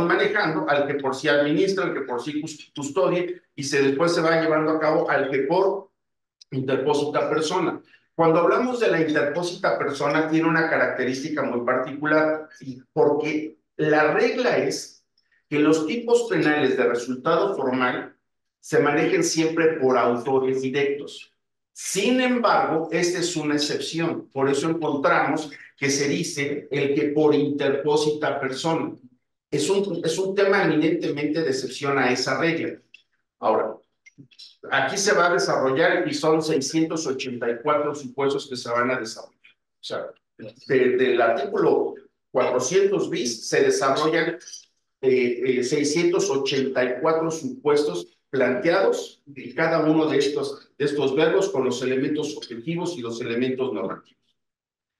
manejando, al que por sí administra, al que por sí custodie, y después se va llevando a cabo al que por interpósita persona. Cuando hablamos de la interpósita persona, tiene una característica muy particular, porque la regla es que los tipos penales de resultado formal se manejen siempre por autores directos. Sin embargo, esta es una excepción. Por eso encontramos que se dice el que por interpósita persona. Es un tema eminentemente de excepción a esa regla. Ahora, aquí se va a desarrollar y son 684 supuestos que se van a desarrollar. O sea, del artículo 400 bis se desarrollan 684 supuestos planteados en cada uno de estos verbos con los elementos objetivos y los elementos normativos.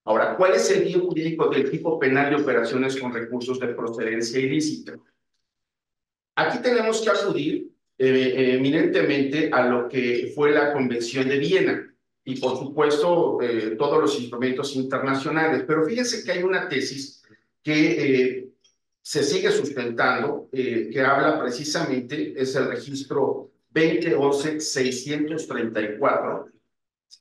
Ahora, ¿cuál es el bien jurídico del tipo penal de operaciones con recursos de procedencia ilícita? Aquí tenemos que acudir eminentemente a lo que fue la Convención de Viena y, por supuesto, todos los instrumentos internacionales. Pero fíjense que hay una tesis que se sigue sustentando, que habla precisamente, es el registro 2011-634.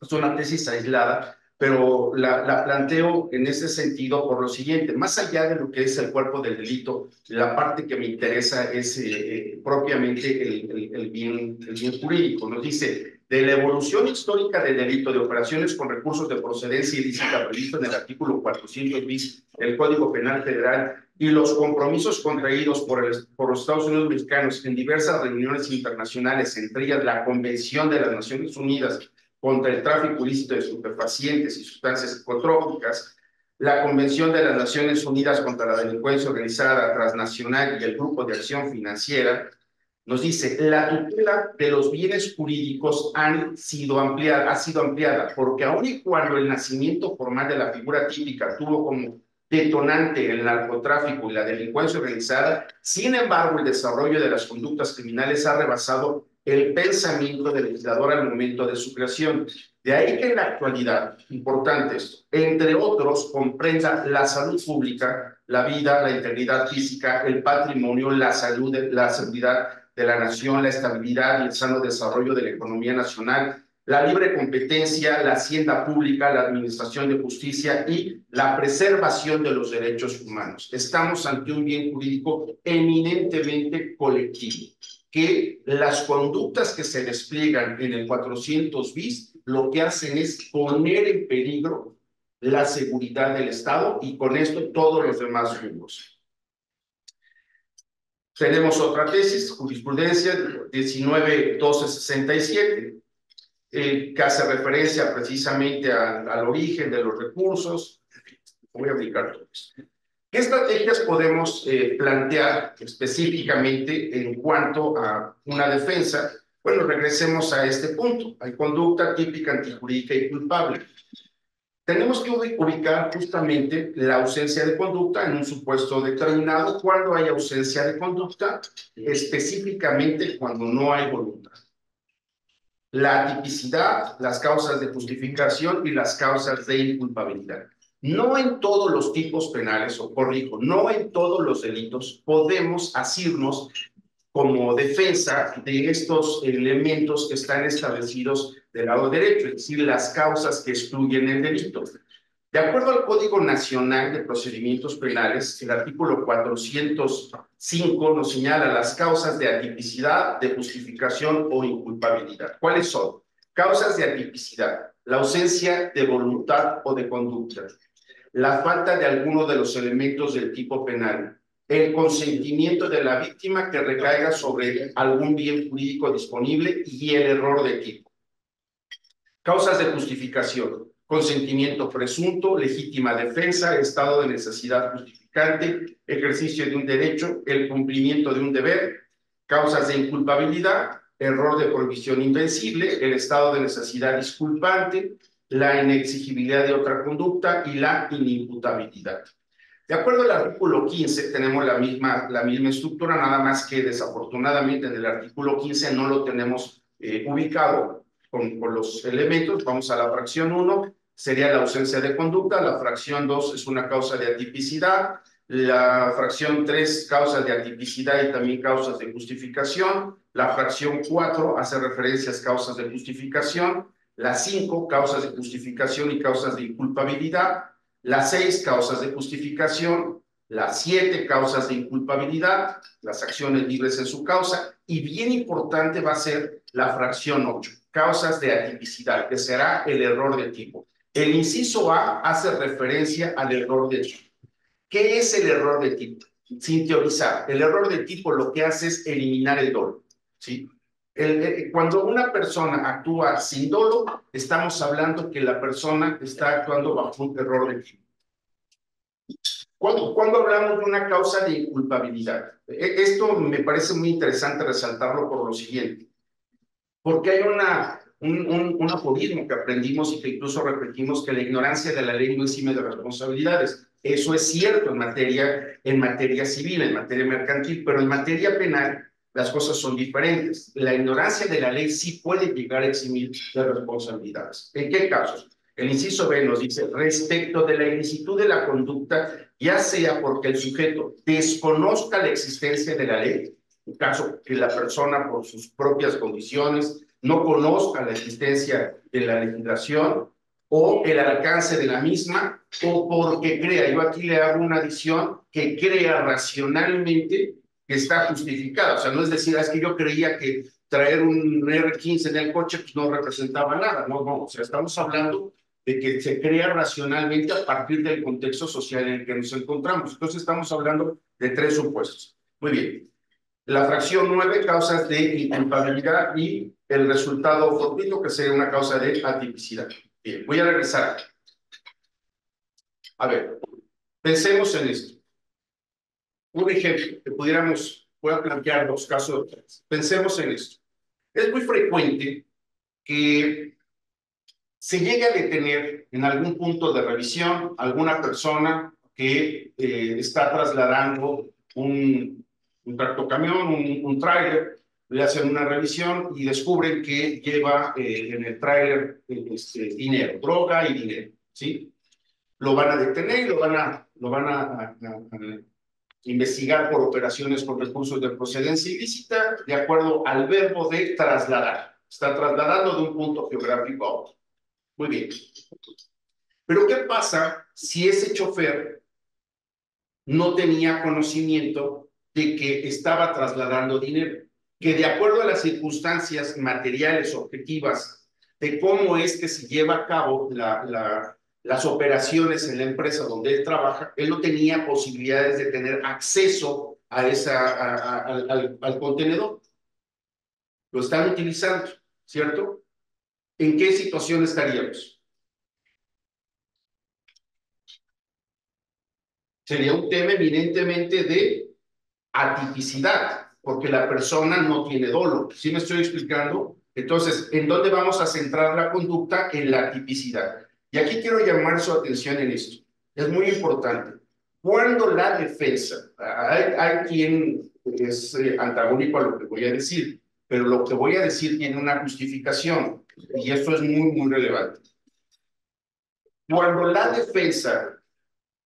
Es una tesis aislada, pero la planteo en ese sentido por lo siguiente: más allá de lo que es el cuerpo del delito, la parte que me interesa es propiamente el bien jurídico. Nos dice, de la evolución histórica del delito de operaciones con recursos de procedencia ilícita previsto en el artículo 400 bis del Código Penal Federal y los compromisos contraídos por los Estados Unidos mexicanos en diversas reuniones internacionales, entre ellas la Convención de las Naciones Unidas contra el tráfico ilícito de estupefacientes y sustancias psicotrópicas, la Convención de las Naciones Unidas contra la Delincuencia Organizada Transnacional y el Grupo de Acción Financiera, nos dice, la tutela de los bienes jurídicos ha sido ampliada, porque aun y cuando el nacimiento formal de la figura típica tuvo como detonante el narcotráfico y la delincuencia organizada, sin embargo, el desarrollo de las conductas criminales ha rebasado el pensamiento del legislador al momento de su creación. De ahí que en la actualidad, importante esto, entre otros, comprenda la salud pública, la vida, la integridad física, el patrimonio, la salud, la seguridad de la nación, la estabilidad y el sano desarrollo de la economía nacional, la libre competencia, la hacienda pública, la administración de justicia y la preservación de los derechos humanos. Estamos ante un bien jurídico eminentemente colectivo, que las conductas que se despliegan en el 400 bis lo que hacen es poner en peligro la seguridad del Estado y con esto todos los demás rubros. Tenemos otra tesis, jurisprudencia 19-1267, que hace referencia precisamente al origen de los recursos. Voy a aplicar todo esto. ¿Qué estrategias podemos plantear específicamente en cuanto a una defensa? Bueno, regresemos a este punto. Hay conducta típica, antijurídica y culpable. Tenemos que ubicar justamente la ausencia de conducta en un supuesto determinado. Cuando hay ausencia de conducta, específicamente cuando no hay voluntad. La atipicidad, las causas de justificación y las causas de inculpabilidad. No en todos los tipos penales, o corrijo, no en todos los delitos podemos asirnos como defensa de estos elementos que están establecidos del lado derecho, es decir, las causas que excluyen el delito. De acuerdo al Código Nacional de Procedimientos Penales, el artículo 405 nos señala las causas de atipicidad, de justificación o inculpabilidad. ¿Cuáles son? Causas de atipicidad: la ausencia de voluntad o de conducta, la falta de alguno de los elementos del tipo penal, el consentimiento de la víctima que recaiga sobre algún bien jurídico disponible y el error de tipo. Causas de justificación: consentimiento presunto, legítima defensa, estado de necesidad justificante, ejercicio de un derecho, el cumplimiento de un deber. Causas de inculpabilidad: error de prohibición invencible, el estado de necesidad disculpante, la inexigibilidad de otra conducta y la inimputabilidad. De acuerdo al artículo 15, tenemos la misma estructura, nada más que desafortunadamente en el artículo 15 no lo tenemos ubicado con los elementos. Vamos a la fracción 1, sería la ausencia de conducta, la fracción 2 es una causa de atipicidad, la fracción 3, causas de atipicidad y también causas de justificación, la fracción 4 hace referencias a causas de justificación, la 5, causas de justificación y causas de inculpabilidad, las 6, causas de justificación, las 7, causas de inculpabilidad, las acciones libres en su causa, y bien importante va a ser la fracción 8, causas de atipicidad, que será el error de tipo. El inciso A hace referencia al error de tipo. ¿Qué es el error de tipo? Sin teorizar, el error de tipo lo que hace es eliminar el dolo, ¿sí? Cuando una persona actúa sin dolo, estamos hablando que la persona está actuando bajo un error de tipo. Cuando hablamos de una causa de inculpabilidad, esto me parece muy interesante resaltarlo por lo siguiente, porque hay un aforismo que aprendimos y que incluso repetimos, que la ignorancia de la ley no exime de responsabilidades. Eso es cierto en materia civil, en materia mercantil, pero en materia penal las cosas son diferentes. La ignorancia de la ley sí puede llegar a eximir de responsabilidades. ¿En qué casos? El inciso B nos dice, respecto de la ilicitud de la conducta, ya sea porque el sujeto desconozca la existencia de la ley, en caso que la persona por sus propias condiciones no conozca la existencia de la legislación o el alcance de la misma, o porque crea, yo aquí le hago una adición, que crea racionalmente que está justificada. O sea, no es decir, es que yo creía que traer un R15 en el coche pues, no representaba nada. No, o sea, estamos hablando de que se crea racionalmente a partir del contexto social en el que nos encontramos. Entonces estamos hablando de 3 supuestos. Muy bien. La fracción 9, causas de inculpabilidad, y el resultado fortuito, que sería una causa de atipicidad. Bien, voy a regresar. A ver, pensemos en esto. Un ejemplo que voy a plantear 2 casos de 3. Pensemos en esto. Es muy frecuente que se llegue a detener en algún punto de revisión alguna persona que está trasladando un tractocamión, un tráiler, le hacen una revisión y descubren que lleva en el tráiler dinero, droga y dinero, ¿sí? Lo van a detener y lo van a investigar por operaciones con recursos de procedencia ilícita, de acuerdo al verbo de trasladar. Está trasladando de un punto geográfico a otro. Muy bien. Pero ¿qué pasa si ese chofer no tenía conocimiento de que estaba trasladando dinero? Que de acuerdo a las circunstancias materiales objetivas de cómo es que se lleva a cabo las operaciones en la empresa donde él trabaja, él no tenía posibilidades de tener acceso a al contenedor. Lo están utilizando, ¿cierto? ¿En qué situación estaríamos? Sería un tema eminentemente de atipicidad, porque la persona no tiene dolo. ¿Sí me estoy explicando? Entonces, ¿en dónde vamos a centrar la conducta? En la atipicidad. Y aquí quiero llamar su atención en esto. Es muy importante. Cuando la defensa, hay quien es antagónico a lo que voy a decir, pero lo que voy a decir tiene una justificación, y esto es muy, muy relevante. Cuando la defensa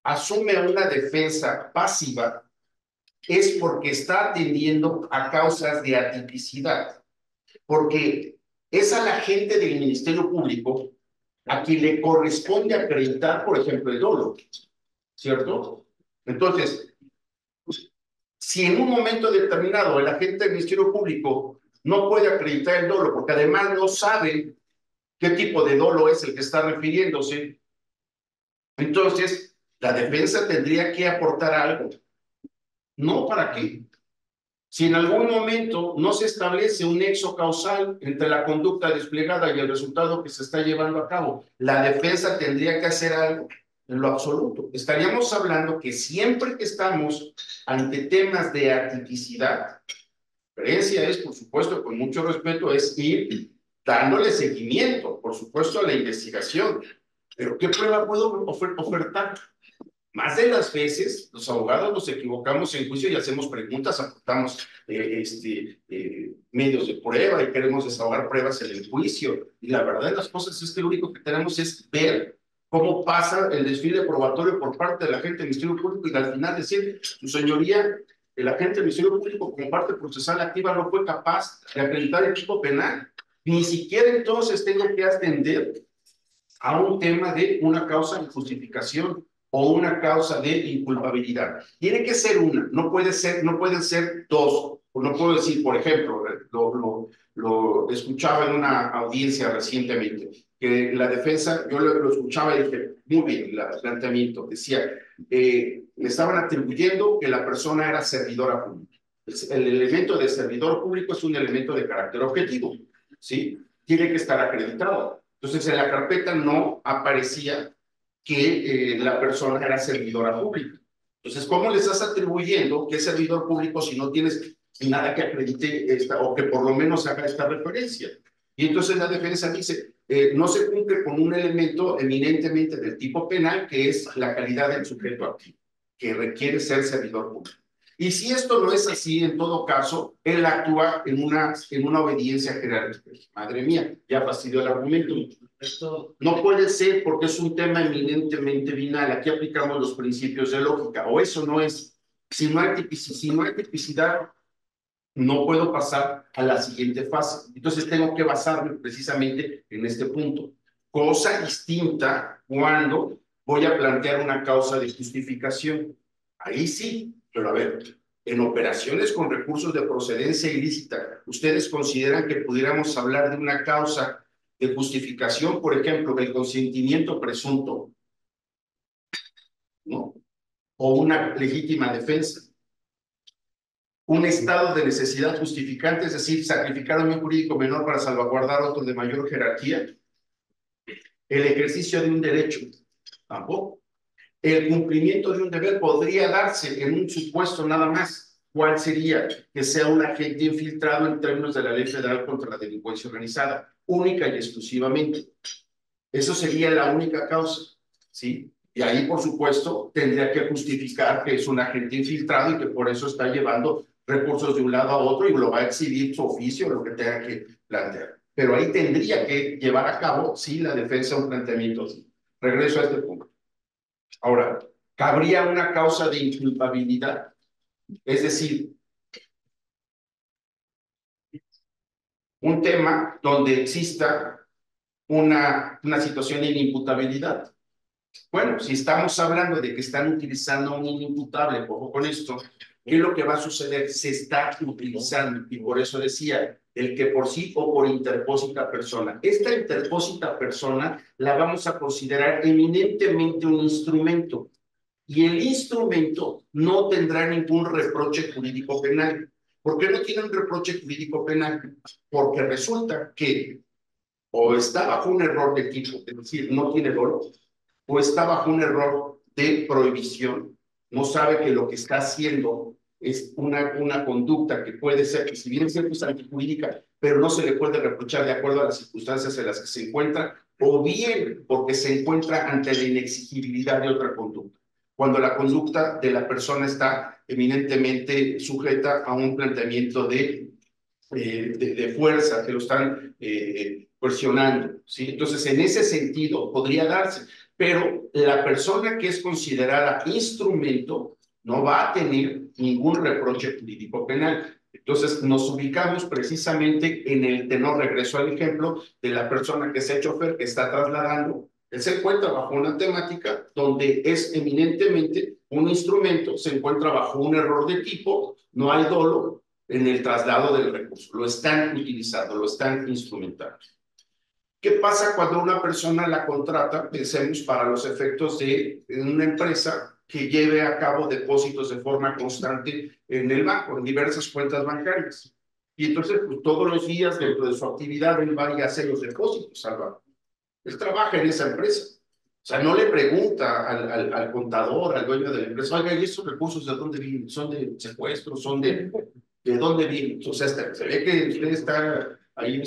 asume una defensa pasiva, es porque está atendiendo a causas de atipicidad, porque es a la gente del Ministerio Público a quien le corresponde acreditar, por ejemplo, el dolo, ¿cierto? Entonces, si en un momento determinado el agente del Ministerio Público no puede acreditar el dolo, porque además no sabe qué tipo de dolo es el que está refiriéndose, entonces la defensa tendría que aportar algo. No, ¿para qué? Si en algún momento no se establece un nexo causal entre la conducta desplegada y el resultado que se está llevando a cabo, la defensa tendría que hacer algo en lo absoluto. Estaríamos hablando que siempre que estamos ante temas de atipicidad, la creencia es, por supuesto, con mucho respeto, es ir dándole seguimiento, por supuesto, a la investigación. Pero ¿qué prueba puedo ofertar? Más de las veces, los abogados nos equivocamos en juicio y hacemos preguntas, aportamos medios de prueba y queremos desahogar pruebas en el juicio. Y la verdad de las cosas es que lo único que tenemos es ver cómo pasa el desfile probatorio por parte del agente del Ministerio Público y al final decir, su señoría, el agente del Ministerio Público como parte procesal activa no fue capaz de acreditar el tipo penal. Ni siquiera entonces tengo que atender a un tema de una causa de justificación o una causa de inculpabilidad. Tiene que ser una, no pueden ser dos. No puedo decir, por ejemplo, lo escuchaba en una audiencia recientemente, que la defensa, yo lo escuchaba y dije, muy bien, el planteamiento, decía, le estaban atribuyendo que la persona era servidora pública. El elemento de servidor público es un elemento de carácter objetivo, ¿sí? Tiene que estar acreditado. Entonces, en la carpeta no aparecía que la persona era servidora pública. Entonces, ¿cómo le estás atribuyendo que es servidor público si no tienes nada que acredite o que por lo menos haga esta referencia? Y entonces la defensa dice, no se cumple con un elemento eminentemente del tipo penal, que es la calidad del sujeto activo, que requiere ser servidor público. Y si esto no es así, en todo caso, él actúa en una obediencia jerárquica. Madre mía, ya fastidió el argumento. Esto no puede ser porque es un tema eminentemente binal. Aquí aplicamos los principios de lógica, o eso no es. Si no hay tipicidad, no puedo pasar a la siguiente fase. Entonces tengo que basarme precisamente en este punto. Cosa distinta cuando voy a plantear una causa de justificación. Ahí sí, pero a ver, en operaciones con recursos de procedencia ilícita, ¿ustedes consideran que pudiéramos hablar de una causa de justificación, por ejemplo, del consentimiento presunto, ¿no? O una legítima defensa? Un estado de necesidad justificante, es decir, sacrificar a un bien jurídico menor para salvaguardar otro de mayor jerarquía. El ejercicio de un derecho, tampoco. El cumplimiento de un deber podría darse en un supuesto nada más. ¿Cuál sería? Que sea un agente infiltrado en términos de la Ley Federal contra la Delincuencia Organizada, única y exclusivamente. Eso sería la única causa, ¿sí? Y ahí, por supuesto, tendría que justificar que es un agente infiltrado y que por eso está llevando recursos de un lado a otro y lo va a exhibir su oficio, lo que tenga que plantear. Pero ahí tendría que llevar a cabo, sí, la defensa un planteamiento así. Regreso a este punto. Ahora, ¿cabría una causa de inculpabilidad? Es decir, un tema donde exista una situación de inimputabilidad. Bueno, si estamos hablando de que están utilizando un inimputable, ojo con esto, ¿qué es lo que va a suceder? Se está utilizando, y por eso decía, el que por sí o por interpósita persona. Esta interpósita persona la vamos a considerar eminentemente un instrumento, y el instrumento no tendrá ningún reproche jurídico penal. ¿Por qué no tiene un reproche jurídico penal? Porque resulta que o está bajo un error de tipo, es decir, no tiene dolo, o está bajo un error de prohibición, no sabe que lo que está haciendo es una conducta que puede ser, que si bien es cierto es antijurídica, pero no se le puede reprochar de acuerdo a las circunstancias en las que se encuentra, o bien porque se encuentra ante la inexigibilidad de otra conducta, cuando la conducta de la persona está eminentemente sujeta a un planteamiento de fuerza, que lo están cuestionando, ¿sí? Entonces, en ese sentido, podría darse, pero la persona que es considerada instrumento no va a tener ningún reproche jurídico penal. Entonces, nos ubicamos precisamente en el tenor, regreso al ejemplo, de la persona que es chofer, que está trasladando. Él se encuentra bajo una temática donde es eminentemente un instrumento, se encuentra bajo un error de tipo, no hay dolo en el traslado del recurso, lo están utilizando, lo están instrumentando. ¿Qué pasa cuando una persona la contrata, pensemos para los efectos de una empresa que lleve a cabo depósitos de forma constante en el banco, en diversas cuentas bancarias? Y entonces, pues, todos los días dentro de su actividad, él va y hace los depósitos al banco. Él trabaja en esa empresa. O sea, no le pregunta al contador, al dueño de la empresa, oiga, ¿y estos recursos de dónde vienen? ¿Son de secuestro? ¿Son de dónde vienen? O sea, se ve que usted está ahí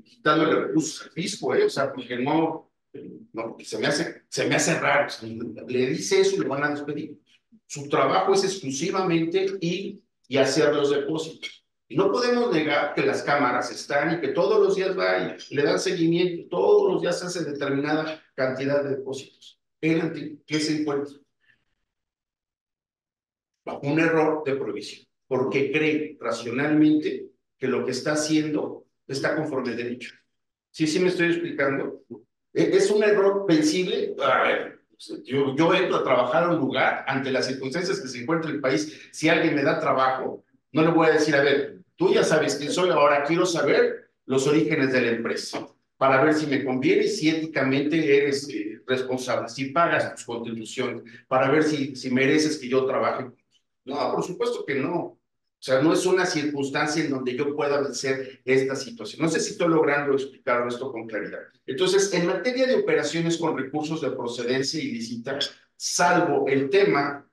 quitándole recursos al fisco, o sea, porque no, porque se me hace raro. O sea, le dice eso y lo van a despedir. Su trabajo es exclusivamente ir y hacer los depósitos. Y no podemos negar que las cámaras están y que todos los días va y le dan seguimiento, todos los días se hace determinada cantidad de depósitos. ¿Qué se encuentra? Un error de provisión, porque cree racionalmente que lo que está haciendo está conforme a derecho. ¿Sí me estoy explicando? ¿Es un error pensible? A ver, yo entro a trabajar a un lugar ante las circunstancias que se encuentra el país. Si alguien me da trabajo, no le voy a decir, a ver, tú ya sabes quién soy, ahora quiero saber los orígenes de la empresa para ver si me conviene, si éticamente eres responsable, si pagas tus contribuciones, para ver si mereces que yo trabaje. No, por supuesto que no. O sea, no es una circunstancia en donde yo pueda vencer esta situación. No sé si estoy logrando explicar esto con claridad. Entonces, en materia de operaciones con recursos de procedencia ilícita, salvo el tema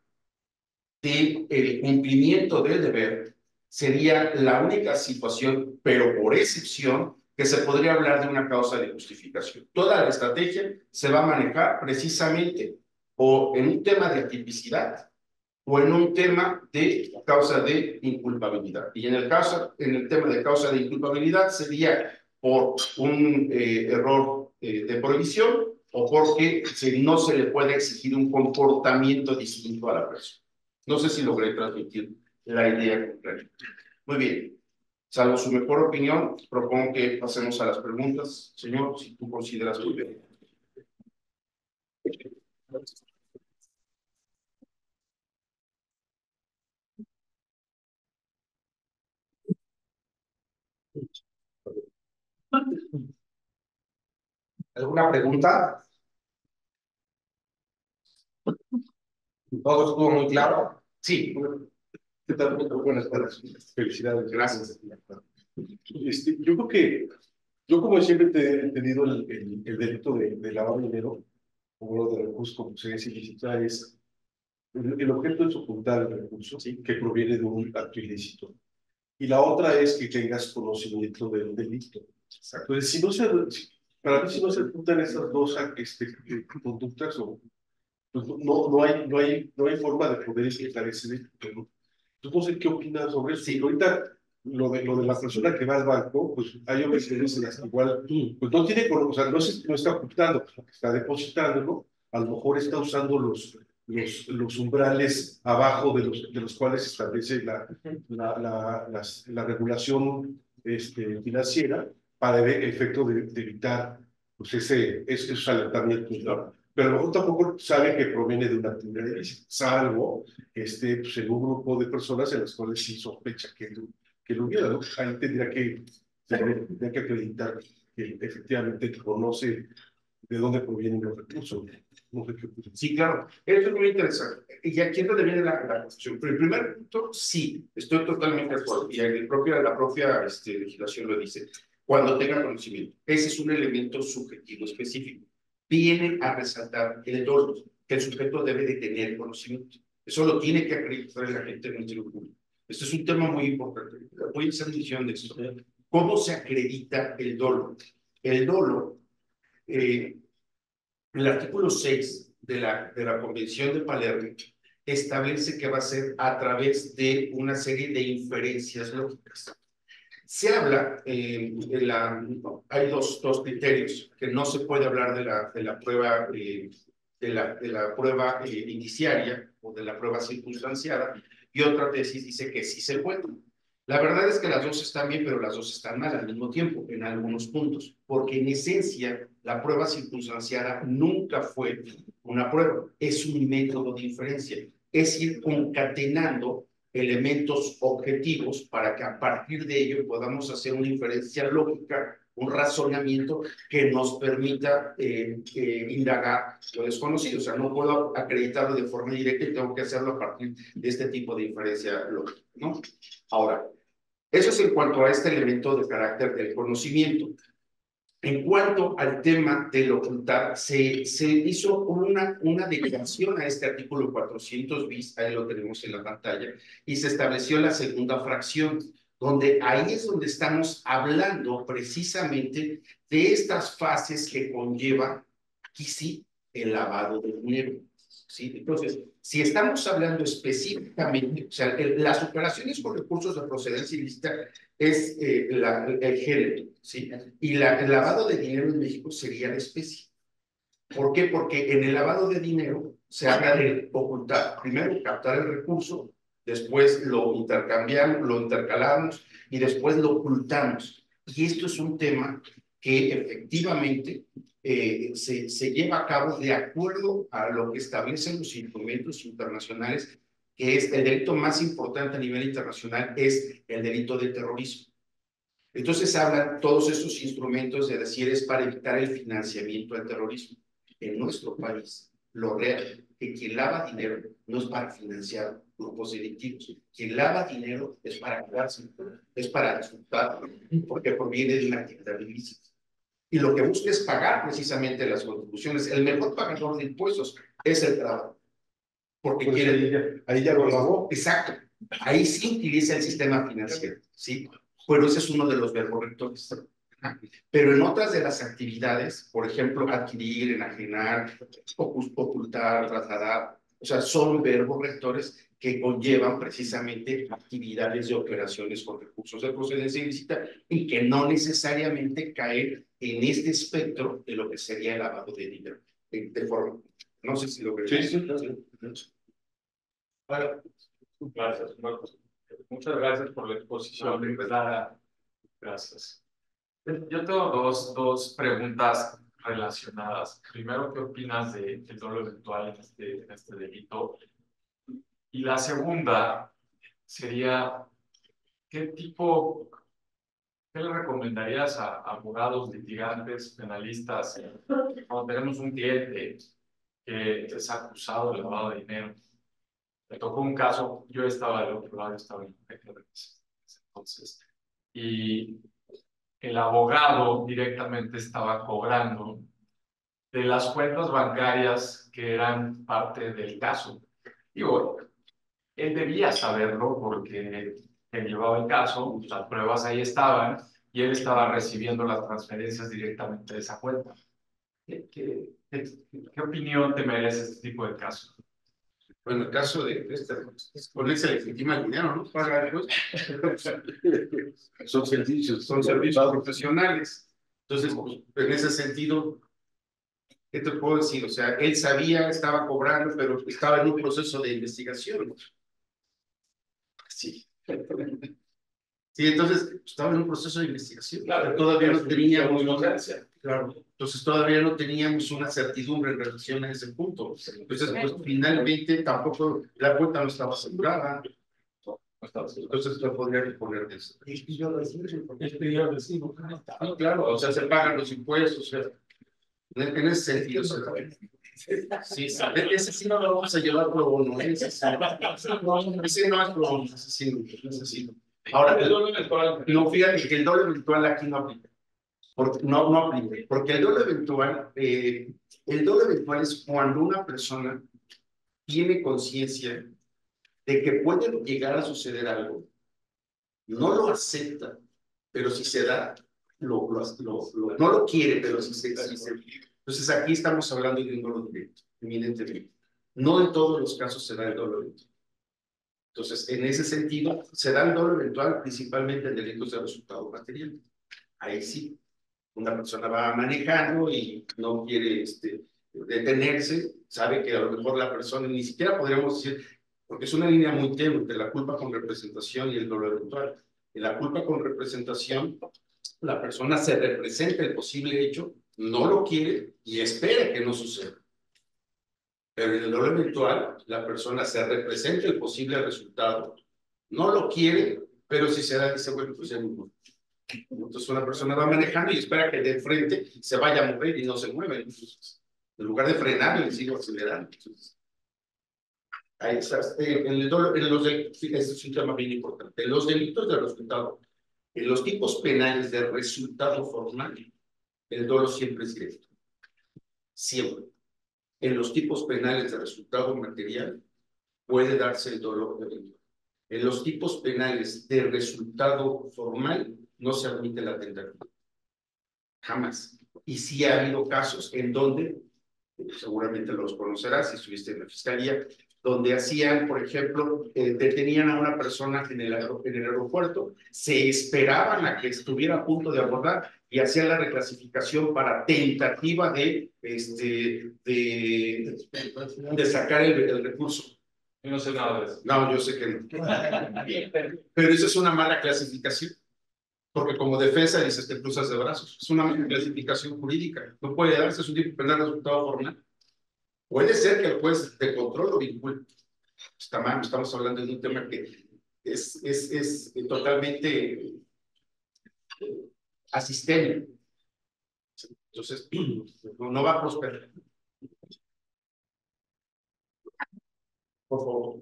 del cumplimiento del deber, sería la única situación, pero por excepción, que se podría hablar de una causa de justificación. Toda la estrategia se va a manejar precisamente o en un tema de atipicidad o en un tema de causa de inculpabilidad. Y en el tema de causa de inculpabilidad sería por un error de prohibición o porque no se le puede exigir un comportamiento distinto a la persona. No sé si logré transmitir la idea completa. Muy bien. Salvo su mejor opinión, propongo que pasemos a las preguntas. Señor, si tú consideras muy bien. ¿Alguna pregunta? ¿Todo estuvo muy claro? Sí. ¿Qué tal? Buenas tardes. Felicidades. Gracias. Yo creo que, yo como siempre he entendido el delito de lavado de dinero, o lo de recursos como se ilícita, es el objeto es ocultar el recurso, ¿sí? Que proviene de un acto ilícito. Y la otra es que tengas conocimiento del delito. Entonces, para mí, si no se juntan esas dos conductas, pues no hay forma de poder explicar ese delito, ¿no? Entonces, no sé qué opinas sobre eso. Sí, ahorita lo de la persona que va al banco, pues hay ocasiones en las que igual, pues no tiene, o sea, no está ocultando, pues, está depositando, ¿no? A lo mejor está usando los umbrales abajo de los cuales se establece la regulación financiera para el efecto de evitar pues esos alertamientos, ¿no? Pero a lo mejor tampoco sabe que proviene de una actividad ilícita, salvo que esté pues, en un grupo de personas en las cuales sí sospecha que lo hubiera, ¿no? Ahí tendría que acreditar que efectivamente conoce de dónde provienen los recursos. No sé qué opinas. Sí, claro. Eso es muy interesante. Y aquí es donde viene la cuestión. Pero el primer punto, sí, estoy totalmente de acuerdo. Y la propia legislación lo dice. Cuando tenga conocimiento. Ese es un elemento subjetivo específico. Viene a resaltar el dolo, que el sujeto debe de tener conocimiento. Eso lo tiene que acreditar el agente del Ministerio Público. Este es un tema muy importante. Voy a hacer mención de esto. ¿Cómo se acredita el dolo? El dolo, el artículo 6 de la Convención de Palermo establece que va a ser a través de una serie de inferencias lógicas. Se habla, hay dos criterios, que no se puede hablar de la prueba, prueba indiciaria o de la prueba circunstanciada, y otra tesis dice que sí se puede. La verdad es que las dos están bien, pero las dos están mal al mismo tiempo, en algunos puntos, porque en esencia la prueba circunstanciada nunca fue una prueba, es un método de inferencia, es ir concatenando elementos objetivos para que a partir de ello podamos hacer una inferencia lógica, un razonamiento que nos permita indagar lo desconocido. O sea, no puedo acreditarlo de forma directa y tengo que hacerlo a partir de este tipo de inferencia lógica, ¿no? Ahora, eso es en cuanto a este elemento de carácter del conocimiento. En cuanto al tema del ocultar, se hizo una declaración a este artículo 400 bis, ahí lo tenemos en la pantalla, y se estableció la segunda fracción. donde ahí es donde estamos hablando precisamente de estas fases que conlleva, aquí sí, el lavado de dinero. ¿Sí? Entonces, si estamos hablando específicamente, o sea, las operaciones con recursos de procedencia ilícita es el género, ¿sí? Y el lavado de dinero en México sería la especie. ¿Por qué? Porque en el lavado de dinero se habla de ocultar, primero captar el recurso, después lo intercambiamos, lo intercalamos y después lo ocultamos. Y esto es un tema que efectivamente se lleva a cabo de acuerdo a lo que establecen los instrumentos internacionales, que es el delito más importante a nivel internacional, es el delito de terrorismo. Entonces hablan todos estos instrumentos de decir es para evitar el financiamiento del terrorismo. En nuestro país, lo real, que quien lava dinero no es para financiar grupos delictivos. Quien lava dinero es para quedarse, es para disfrutar, porque proviene de una actividad ilícita. Y lo que busca es pagar precisamente las contribuciones. El mejor pagador de impuestos es el trabajo. Porque Pues quiere... ahí ya lo lavó. Exacto. Ahí sí utiliza el sistema financiero, ¿sí? Pero ese es uno de los verbos rectores. Pero en otras de las actividades, por ejemplo, adquirir, enajenar, ocultar, trasladar, o sea, son verbos rectores que conllevan precisamente actividades de operaciones con recursos de procedencia ilícita y que no necesariamente caen en este espectro de lo que sería el lavado de dinero. De forma, no sé si lo que... Sí. Bueno, gracias, Marcos. Muchas gracias por la exposición. Clara. Gracias. Yo tengo dos preguntas relacionadas. Primero, ¿qué opinas del dolo eventual en este delito? Y la segunda sería, ¿qué le recomendarías a abogados, litigantes, penalistas, cuando tenemos un cliente que es acusado de lavado de dinero? Me tocó un caso, yo estaba del otro lado, estaba en entonces, y el abogado directamente estaba cobrando de las cuentas bancarias que eran parte del caso. Digo, él debía saberlo porque él llevaba el caso, las pruebas ahí estaban, y él estaba recibiendo las transferencias directamente de esa cuenta. ¿Qué opinión te merece este tipo de casos? Bueno, el caso de con él se legitima el dinero, ¿no? Paga después. Son servicios. Son servicios profesionales. Entonces, pues, en ese sentido, ¿qué te puedo decir? O sea, él sabía, estaba cobrando, pero estaba en un proceso de investigación. Sí. Sí, entonces estaba en un proceso de investigación. Claro, todavía no teníamos inocencia. Claro. Entonces todavía no teníamos una certidumbre en relación a ese punto. Entonces, pues finalmente tampoco la cuenta no estaba asegurada. Entonces no podría disponer de eso. No, claro, o sea, se pagan los impuestos, o sea, en ese sentido. Sí, ese sí no lo vamos a llevar pro bono, ese sí no es pro bono, ese sí no. Ahora, no, fíjate que el dolo eventual aquí no aplica. No aplica, porque el dolo eventual es cuando una persona tiene conciencia de que puede llegar a suceder algo, no lo acepta, pero si se da, no lo quiere, pero si se da. Entonces aquí estamos hablando de un dolo directo, evidentemente. No en todos los casos se da el dolo eventual. Entonces, en ese sentido, se da el dolo eventual principalmente en delitos de resultado material. Ahí sí, una persona va manejando y no quiere detenerse, sabe que a lo mejor la persona, ni siquiera podríamos decir, porque es una línea muy tenue entre la culpa con representación y el dolo eventual. En la culpa con representación, la persona se representa el posible hecho, no lo quiere y espera que no suceda. Pero en el dolo eventual, la persona se representa el posible resultado, no lo quiere, pero si se da, dice, bueno, pues ya no. Entonces una persona va manejando y espera que de frente se vaya a mover y no se mueve. Entonces, en lugar de frenar, le sigo acelerando. Entonces, ahí está. Este es un tema bien importante. En los delitos de resultado, en los tipos penales de resultado formal, el dolo siempre es directo. Siempre. En los tipos penales de resultado material, puede darse el dolo eventual. En los tipos penales de resultado formal no se admite la tentativa. Jamás. Y sí ha habido casos en donde, seguramente los conocerás si estuviste en la fiscalía, donde hacían, por ejemplo, detenían a una persona en el aeropuerto, se esperaban a que estuviera a punto de abordar y hacían la reclasificación para tentativa de sacar el recurso. Yo no sé nada de eso. No, yo sé que no. Pero eso es una mala clasificación. Porque como defensa dices te cruzas de brazos. Es una mala clasificación jurídica. No puede darse un tipo penal resultado formal. Puede ser que el juez de control lo vincule. Está mal, estamos hablando de un tema que es totalmente asistente. Entonces, no va a prosperar. Por favor.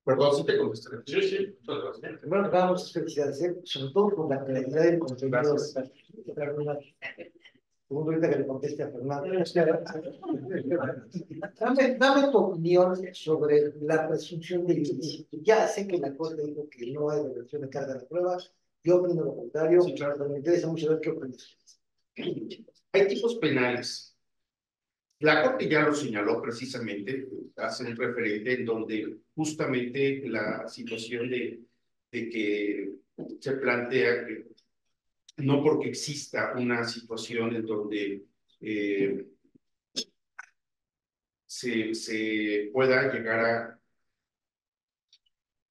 Perdón, si te contestaré. Sí, sí, muchas gracias. Bueno, vamos, felicidades, sobre todo por la claridad del contenido. Gracias. Segundo, ahorita que le conteste a Fernando. Dame tu opinión sobre la presunción de ilícito. Ya sé que la Corte dijo que no hay reversión de carga de pruebas. Yo opino lo contrario. Sí, claro. Pero me interesa mucho ver qué opinas. Hay tipos penales. La Corte ya lo señaló precisamente, hace un referente en donde justamente la situación de que se plantea que no porque exista una situación en donde se pueda llegar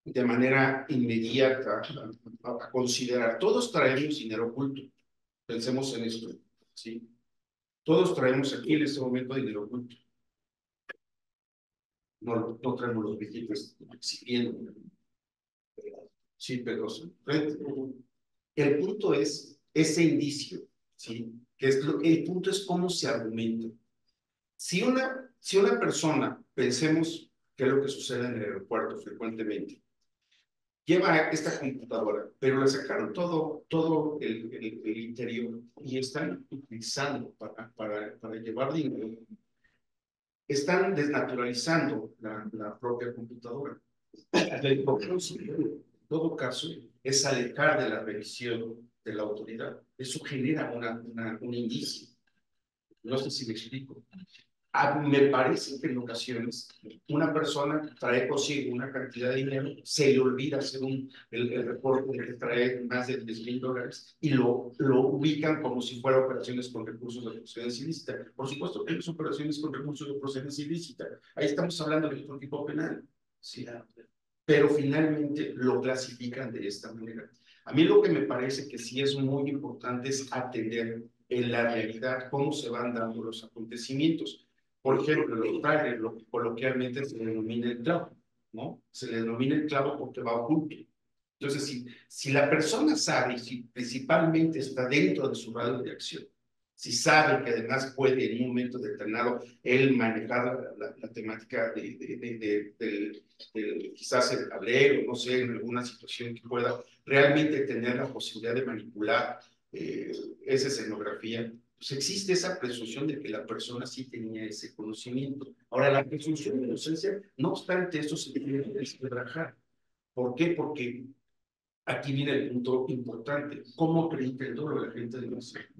de manera inmediata a considerar, todos traemos dinero oculto, pensemos en esto, ¿sí? Todos traemos aquí en este momento dinero oculto. No traemos los billetes exhibiendo. Sí, pero el punto es ese indicio, ¿sí? El punto es cómo se argumenta. Si una persona, pensemos qué es lo que sucede en el aeropuerto frecuentemente, lleva esta computadora, pero le sacaron todo el interior y están utilizando para llevar dinero, están desnaturalizando la propia computadora. En todo caso, es alejar de la revisión de la autoridad. Eso genera un indicio. No sé si me explico. Me parece que en ocasiones una persona trae consigo una cantidad de dinero, se le olvida hacer el reporte de que trae más de $10,000 y lo ubican como si fuera operaciones con recursos de procedencia ilícita. Por supuesto que son operaciones con recursos de procedencia ilícita. Ahí estamos hablando de otro tipo penal. Sí, pero finalmente lo clasifican de esta manera. A mí lo que me parece que sí es muy importante es atender en la realidad cómo se van dando los acontecimientos. Por ejemplo, los trailers, lo que coloquialmente se le denomina el clavo, ¿no? Se le denomina el clavo porque va oculto. Entonces, si la persona sabe, si principalmente está dentro de su radio de acción, si sabe que además puede en un momento determinado él manejar la temática del quizás el tablero, no sé, en alguna situación que pueda realmente tener la posibilidad de manipular esa escenografía, pues existe esa presunción de que la persona sí tenía ese conocimiento. Ahora, la presunción de inocencia, no obstante, eso se tiene que desquebrajar. ¿Por qué? Porque aquí viene el punto importante. ¿Cómo acredita el dolo la gente de inocencia?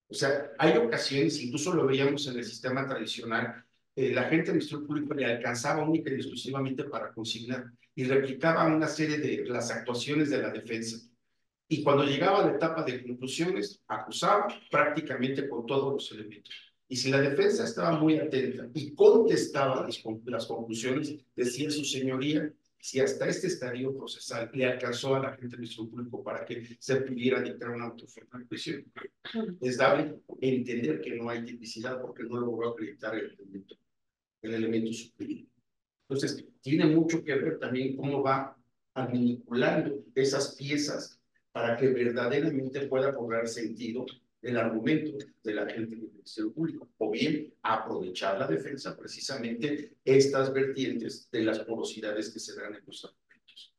O sea, hay ocasiones, incluso lo veíamos en el sistema tradicional, la gente del Ministerio Público le alcanzaba única y exclusivamente para consignar y replicaba una serie de las actuaciones de la defensa. Y cuando llegaba a la etapa de conclusiones, acusaba prácticamente con todos los elementos. Y si la defensa estaba muy atenta y contestaba las conclusiones, decía su señoría, si hasta este estadio procesal le alcanzó a la gente del Ministerio Público para que se pudiera dictar una autoforma de prisión, es dable entender que no hay tipicidad porque no logró acreditar el elemento superior. Entonces, tiene mucho que ver también cómo va manipulando esas piezas para que verdaderamente pueda cobrar sentido el argumento de la gente del Ministerio Público, o bien aprovechar la defensa precisamente estas vertientes de las porosidades que se dan en los argumentos.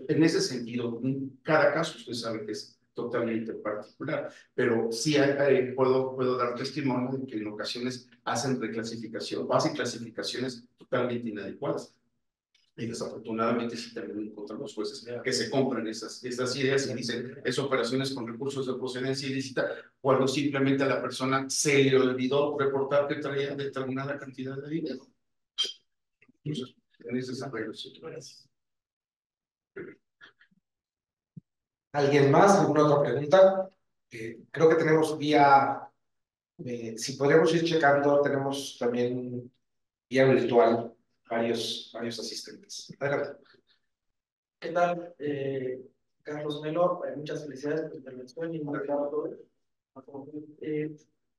En ese sentido, cada caso usted sabe que es totalmente particular, pero sí puedo dar testimonio de que en ocasiones hacen clasificaciones totalmente inadecuadas. Y desafortunadamente sí también encuentran los jueces que se compran esas ideas y dicen es operaciones con recursos de procedencia ilícita, cuando simplemente a la persona se le olvidó reportar que traía determinada cantidad de dinero. Entonces, en ese arreglo. ¿Alguien más? ¿Alguna otra pregunta? Creo que tenemos vía, si podríamos ir checando, tenemos también vía virtual varios asistentes. Adelante. ¿Qué tal? Carlos Melo, muchas felicidades por tu intervención y muy claro todo.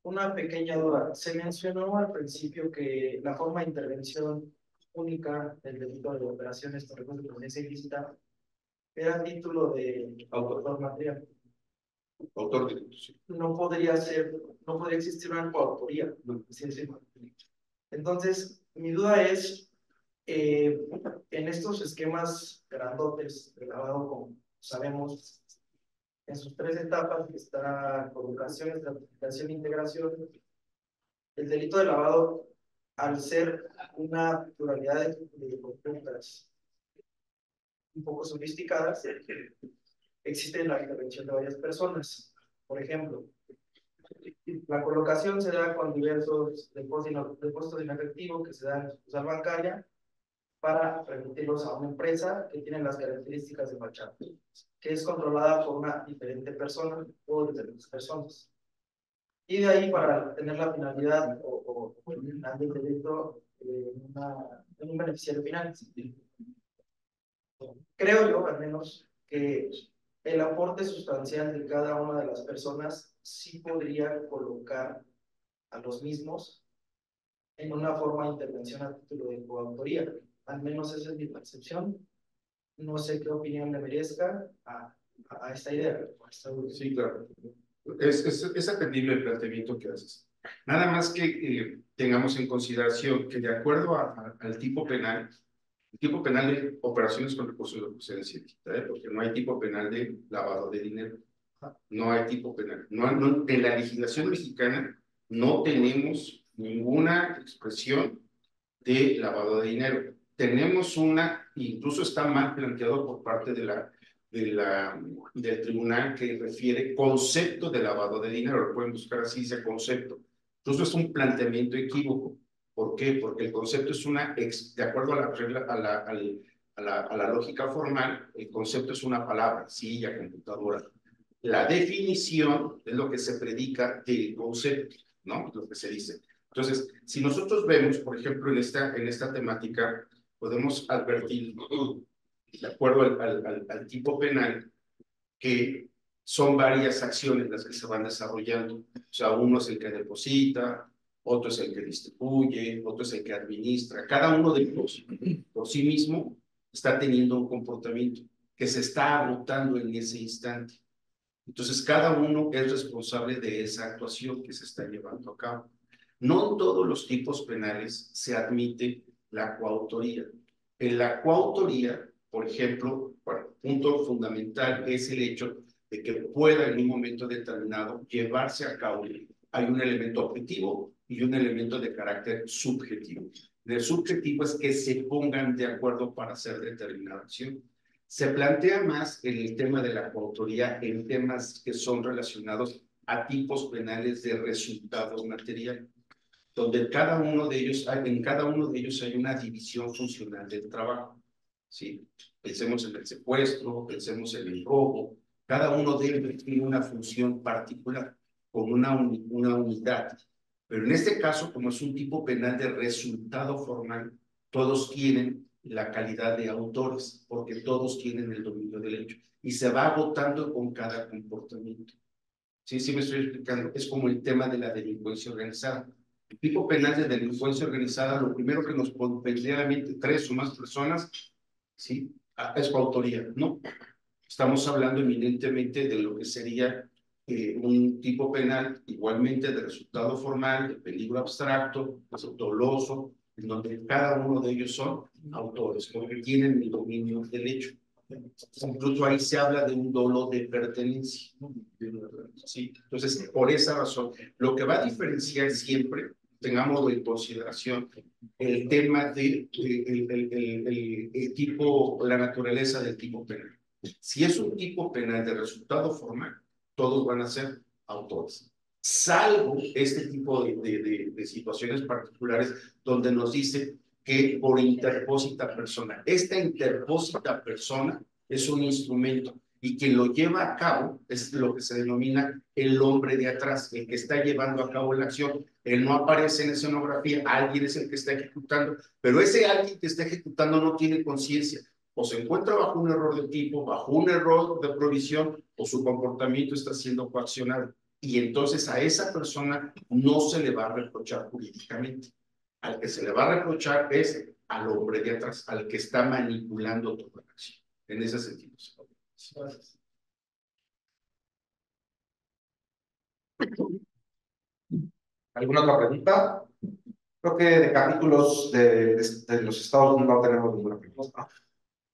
Una pequeña duda. Se mencionó al principio que la forma de intervención única del delito de operaciones por recursos de procedencia ilícita era a título de autor material. Autor de sí. No podría existir una coautoría. Entonces, mi duda es, en estos esquemas grandotes de lavado, como sabemos, en sus 3 etapas, que está colocación, estratificación e integración, el delito de lavado, al ser una pluralidad de conductas un poco sofisticadas, existe la intervención de varias personas. Por ejemplo, la colocación se da con diversos depósitos en efectivo que se dan en sucursal bancaria para remitirlos a una empresa que tiene las características de fachada, que es controlada por una diferente persona o diferentes personas. Y de ahí, para tener la finalidad o el final del delito en un beneficiario final. Creo yo, al menos, que el aporte sustancial de cada una de las personas sí podría colocar a los mismos en una forma de intervención a título de coautoría. Al menos esa es mi percepción. No sé qué opinión le merezca a esta idea. Sí, claro. Es atendible el planteamiento que haces. Nada más que tengamos en consideración que de acuerdo al tipo penal, el tipo penal de operaciones con recursos de procedencia ilícita, porque no hay tipo penal de lavado de dinero. No hay tipo penal. En la legislación mexicana no tenemos ninguna expresión de lavado de dinero. Tenemos incluso está mal planteado por parte del tribunal, que refiere concepto de lavado de dinero. Lo pueden buscar así, dice concepto. Entonces es un planteamiento equívoco. ¿Por qué? Porque el concepto es de acuerdo a la regla, a la lógica formal, el concepto es una palabra, silla, computadora. La definición es lo que se predica del concepto, ¿no? Lo que se dice. Entonces, si nosotros vemos, por ejemplo, en esta temática, podemos advertir, de acuerdo al tipo penal, que son varias acciones las que se van desarrollando. O sea, uno es el que deposita, otro es el que distribuye, otro es el que administra. Cada uno de ellos, por sí mismo, está teniendo un comportamiento que se está agotando en ese instante. Entonces, cada uno es responsable de esa actuación que se está llevando a cabo. No en todos los tipos penales se admite la coautoría. En la coautoría, por ejemplo, bueno, punto fundamental es el hecho de que pueda en un momento determinado llevarse a cabo. Hay un elemento objetivo y un elemento de carácter subjetivo. El subjetivo es que se pongan de acuerdo para hacer determinada acción. Se plantea más el tema de la coautoría en temas que son relacionados a tipos penales de resultados materiales, donde en cada uno de ellos hay una división funcional del trabajo. ¿Sí? Pensemos en el secuestro, pensemos en el robo. Cada uno de ellos tiene una función particular, con una unidad. Pero en este caso, como es un tipo penal de resultado formal, todos tienen la calidad de autores, porque todos tienen el dominio del hecho. Y se va agotando con cada comportamiento. Sí, sí me estoy explicando. Es como el tema de la delincuencia organizada. El tipo penal de delincuencia organizada, lo primero que nos vendría a la mente, 3 o más personas, ¿sí? Es coautoría, ¿no? Estamos hablando eminentemente de lo que sería un tipo penal igualmente de resultado formal, de peligro abstracto, doloso, en donde cada uno de ellos son autores, porque tienen el dominio del hecho. Incluso ahí se habla de un dolo de pertenencia. ¿Sí? Entonces, por esa razón, lo que va a diferenciar siempre, tengámoslo en consideración, el tema de el tipo, la naturaleza del tipo penal. Si es un tipo penal de resultado formal, todos van a ser autores, salvo este tipo de situaciones particulares donde nos dice que por interpósita persona. Esta interpósita persona es un instrumento y quien lo lleva a cabo es lo que se denomina el hombre de atrás, el que está llevando a cabo la acción. Él no aparece en escenografía, alguien es el que está ejecutando, pero ese alguien que está ejecutando no tiene conciencia, o se encuentra bajo un error de tipo, bajo un error de provisión, o su comportamiento está siendo coaccionado. Y entonces a esa persona no se le va a reprochar jurídicamente. Al que se le va a reprochar es al hombre de atrás, al que está manipulando toda la acción. En ese sentido. Gracias. ¿Alguna otra pregunta? Creo que de capítulos de los estados no tenemos ninguna pregunta.